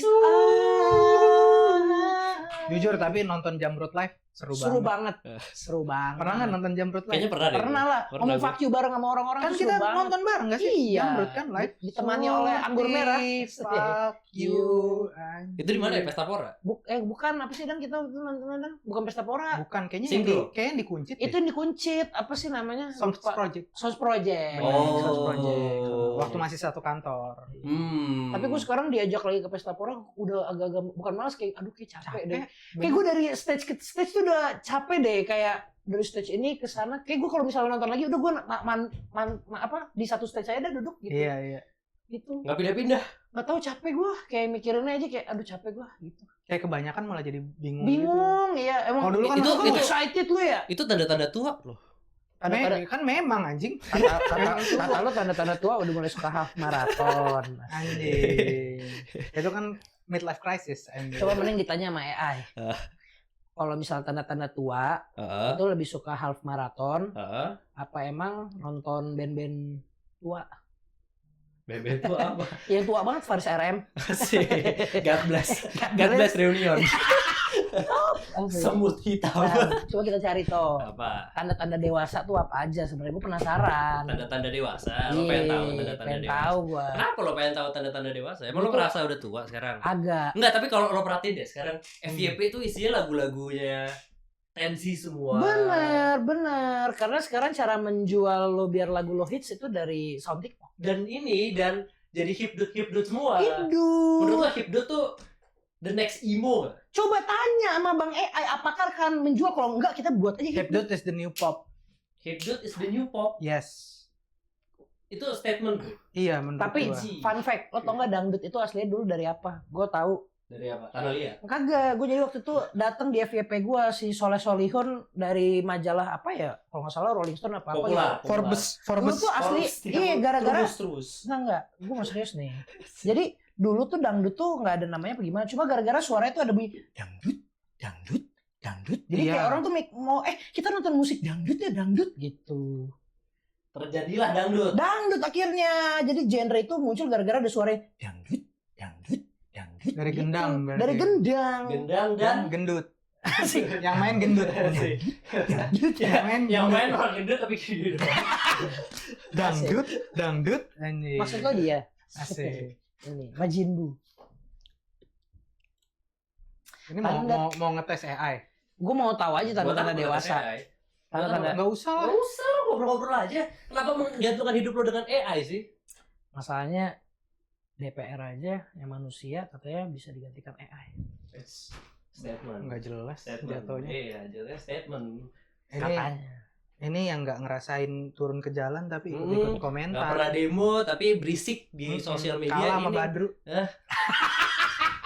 Jujur tapi nonton Jamrut live Seru banget. Seru banget. Pernah nggak nonton Jamrut live? Kayaknya pernah deh. Pernah lah. Ngomong fuck you bareng sama orang-orang Kan tuh kita seru banget. nonton bareng nggak sih? Iya. Jamrut kan live. Ditemani oleh anggur merah. Fuck you. Itu di mana ya? Pesta Pora? Bukan apa sih Dan kita nonton bukan Pesta Pora. Bukan, kayaknya Single. kayaknya dikuncit. Itu yang dikuncit apa sih namanya? Songs Lupa. Project. Songs Project. Oh. Songs Project. Waktu masih satu kantor. Tapi gue sekarang diajak lagi ke Pesta Pora udah agak-agak bukan malas kayak aduh kayak capek deh. Capek. Kayak gue dari stage ke stage tuh udah capek deh kayak dari stage ini ke sana. Kayak gue kalau misalnya nonton lagi udah gue di satu stage aja udah duduk gitu. Iya. Gitu. Nggak pindah-pindah. Nggak tahu capek gue kayak mikirinnya aja kayak aduh capek gue gitu. Kayak kebanyakan malah jadi bingung. Bingung iya emang. Kalau dulu kan itu excited lu ya. itu tanda-tanda tua loh. Kan memang anjing. Kata lu tanda-tanda tua udah mulai suka half marathon. Anjing. Itu kan midlife crisis. Anjing. Coba mending ditanya sama AI. Kalau misal tanda-tanda tua, itu lebih suka half marathon, apa emang nonton band-band tua? Band tua apa? Yang tua banget, Faris RM. Asik. God bless reunion. Semut hitam. Coba kita cari tuh. Apa? Tanda-tanda dewasa tuh apa aja sebenarnya? Gue penasaran. Tanda-tanda dewasa. Lo pengen tahu tanda-tanda dewasa? Tahu gua. Kenapa lo pengen tahu tanda-tanda dewasa? Emang lo merasa udah tua sekarang? Agak. Enggak, tapi kalau lo perhatiin deh sekarang FYP itu isinya lagu-lagunya tensi semua. Bener. Karena sekarang cara menjual lo biar lagu lo hits itu dari sound TikTok. Dan jadi hipdut semua. Hipdut. Menurut lo hipdut tuh the next emo gak? Coba tanya sama Bang AI apakah akan menjual, kalau enggak kita buat aja Hipdut is the new pop. Hipdut is the new pop. Yes. Itu statement gue. Iya menurut Tapi gua. fun fact, lo tau nggak dangdut itu aslinya dulu dari apa? Gue tahu. Dari apa? Tanah liat. Kagak, gue jadi waktu itu datang di FYP gue si Soleh Solihun dari majalah apa ya? Kalau nggak salah Rolling Stone apa Popular. ya? Gue tuh asli, iya gara-gara terus. enggak, gue mau serius nih. Jadi dulu tuh dangdut tuh nggak ada namanya apa gimana, cuma gara-gara suaranya tuh ada bunyi dangdut. Jadi Iya. kayak orang tuh mau kita nonton musik dangdut ya dangdut gitu. Terjadilah dangdut. Dangdut akhirnya, jadi genre itu muncul gara-gara ada suaranya dangdut. Dari Gitu. gendang berarti. Dari gendang. Gendang dan Dan gendut. Yang main gendut. yang main orang gendut tapi gitu. Dangdut. Anjing. Maksud lo dia? Asik. Ini Majin Buu. Ini mau ngetes AI. Gue mau tahu aja tanda-tanda dewasa. Tanda-tanda. Enggak usah lah. Gak usah lo ngobrol-ngobrol aja. Kenapa menggantungkan hidup lo dengan AI sih? Masalahnya DPR aja yang manusia katanya bisa digantikan AI. Statement. Enggak jelas Statement. jatuhnya. Iya, jatuhnya statement. Katanya. Ini yang nggak ngerasain turun ke jalan tapi ikut Gak komentar. pernah demo tapi berisik di sosial media Kalah sama ini. Badru.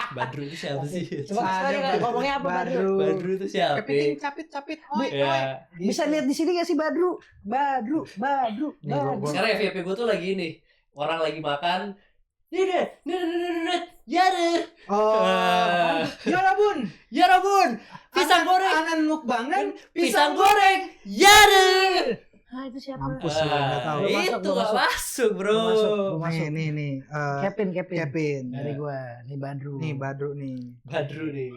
Badru itu siapa sih? Coba sekali ngomongnya apa Badru? Badru itu siapa? Kepiting capit. Oi. Ya. Bisa lihat di sini gak sih Badru? Badru. Nih, gua- Sekarang FYP gue tuh lagi ini. Orang lagi makan. Yare. Oh. Ya bun. Yara bun. Pisang goreng. Anan mukbangan Pisang goreng. Yare. Ah itu siapa? Mampus lu enggak tahu. Belum masuk, Itu belum gak masuk bro. Belum masuk. Nih. Kevin. Nah. Dari gua, nih Badru. Nih Badru nih. Badru nih.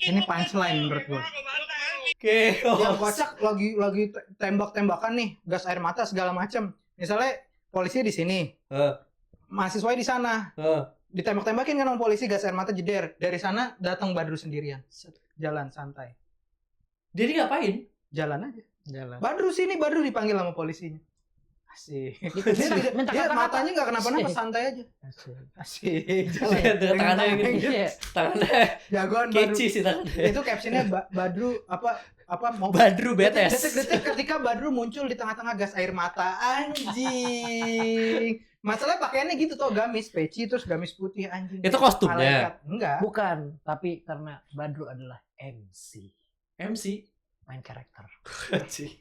Ini punchline menurut gua. Oke. Yang kocak lagi tembak-tembakan nih, gas air mata segala macam. Misalnya polisi di sini. Mahasiswa di sana. Ditembak-tembakin kan sama polisi, gas air mata jeder. Dari sana datang Badru sendirian. Jalan santai. Dia ini ngapain? Jalan aja. Jalan. Badru sini, Badru dipanggil sama polisinya. Asik. Minta Dia kata-kata. matanya nggak kenapa-napa, Asik. santai aja. Asik. Asik. Dengan tangannya yang gini. Iya. Tangannya Jagoan Badru. keci sih tangannya. Itu captionnya Badru apa mau Badru betes. detik-detik ketika Badru muncul di tengah-tengah gas air mata. Anjing. Masalahnya pakaiannya gitu tuh, gamis peci terus gamis putih anjing. Itu kostumnya. Malaikat. Enggak. Bukan, tapi karena Badru adalah MC, MC. main karakter. Keci.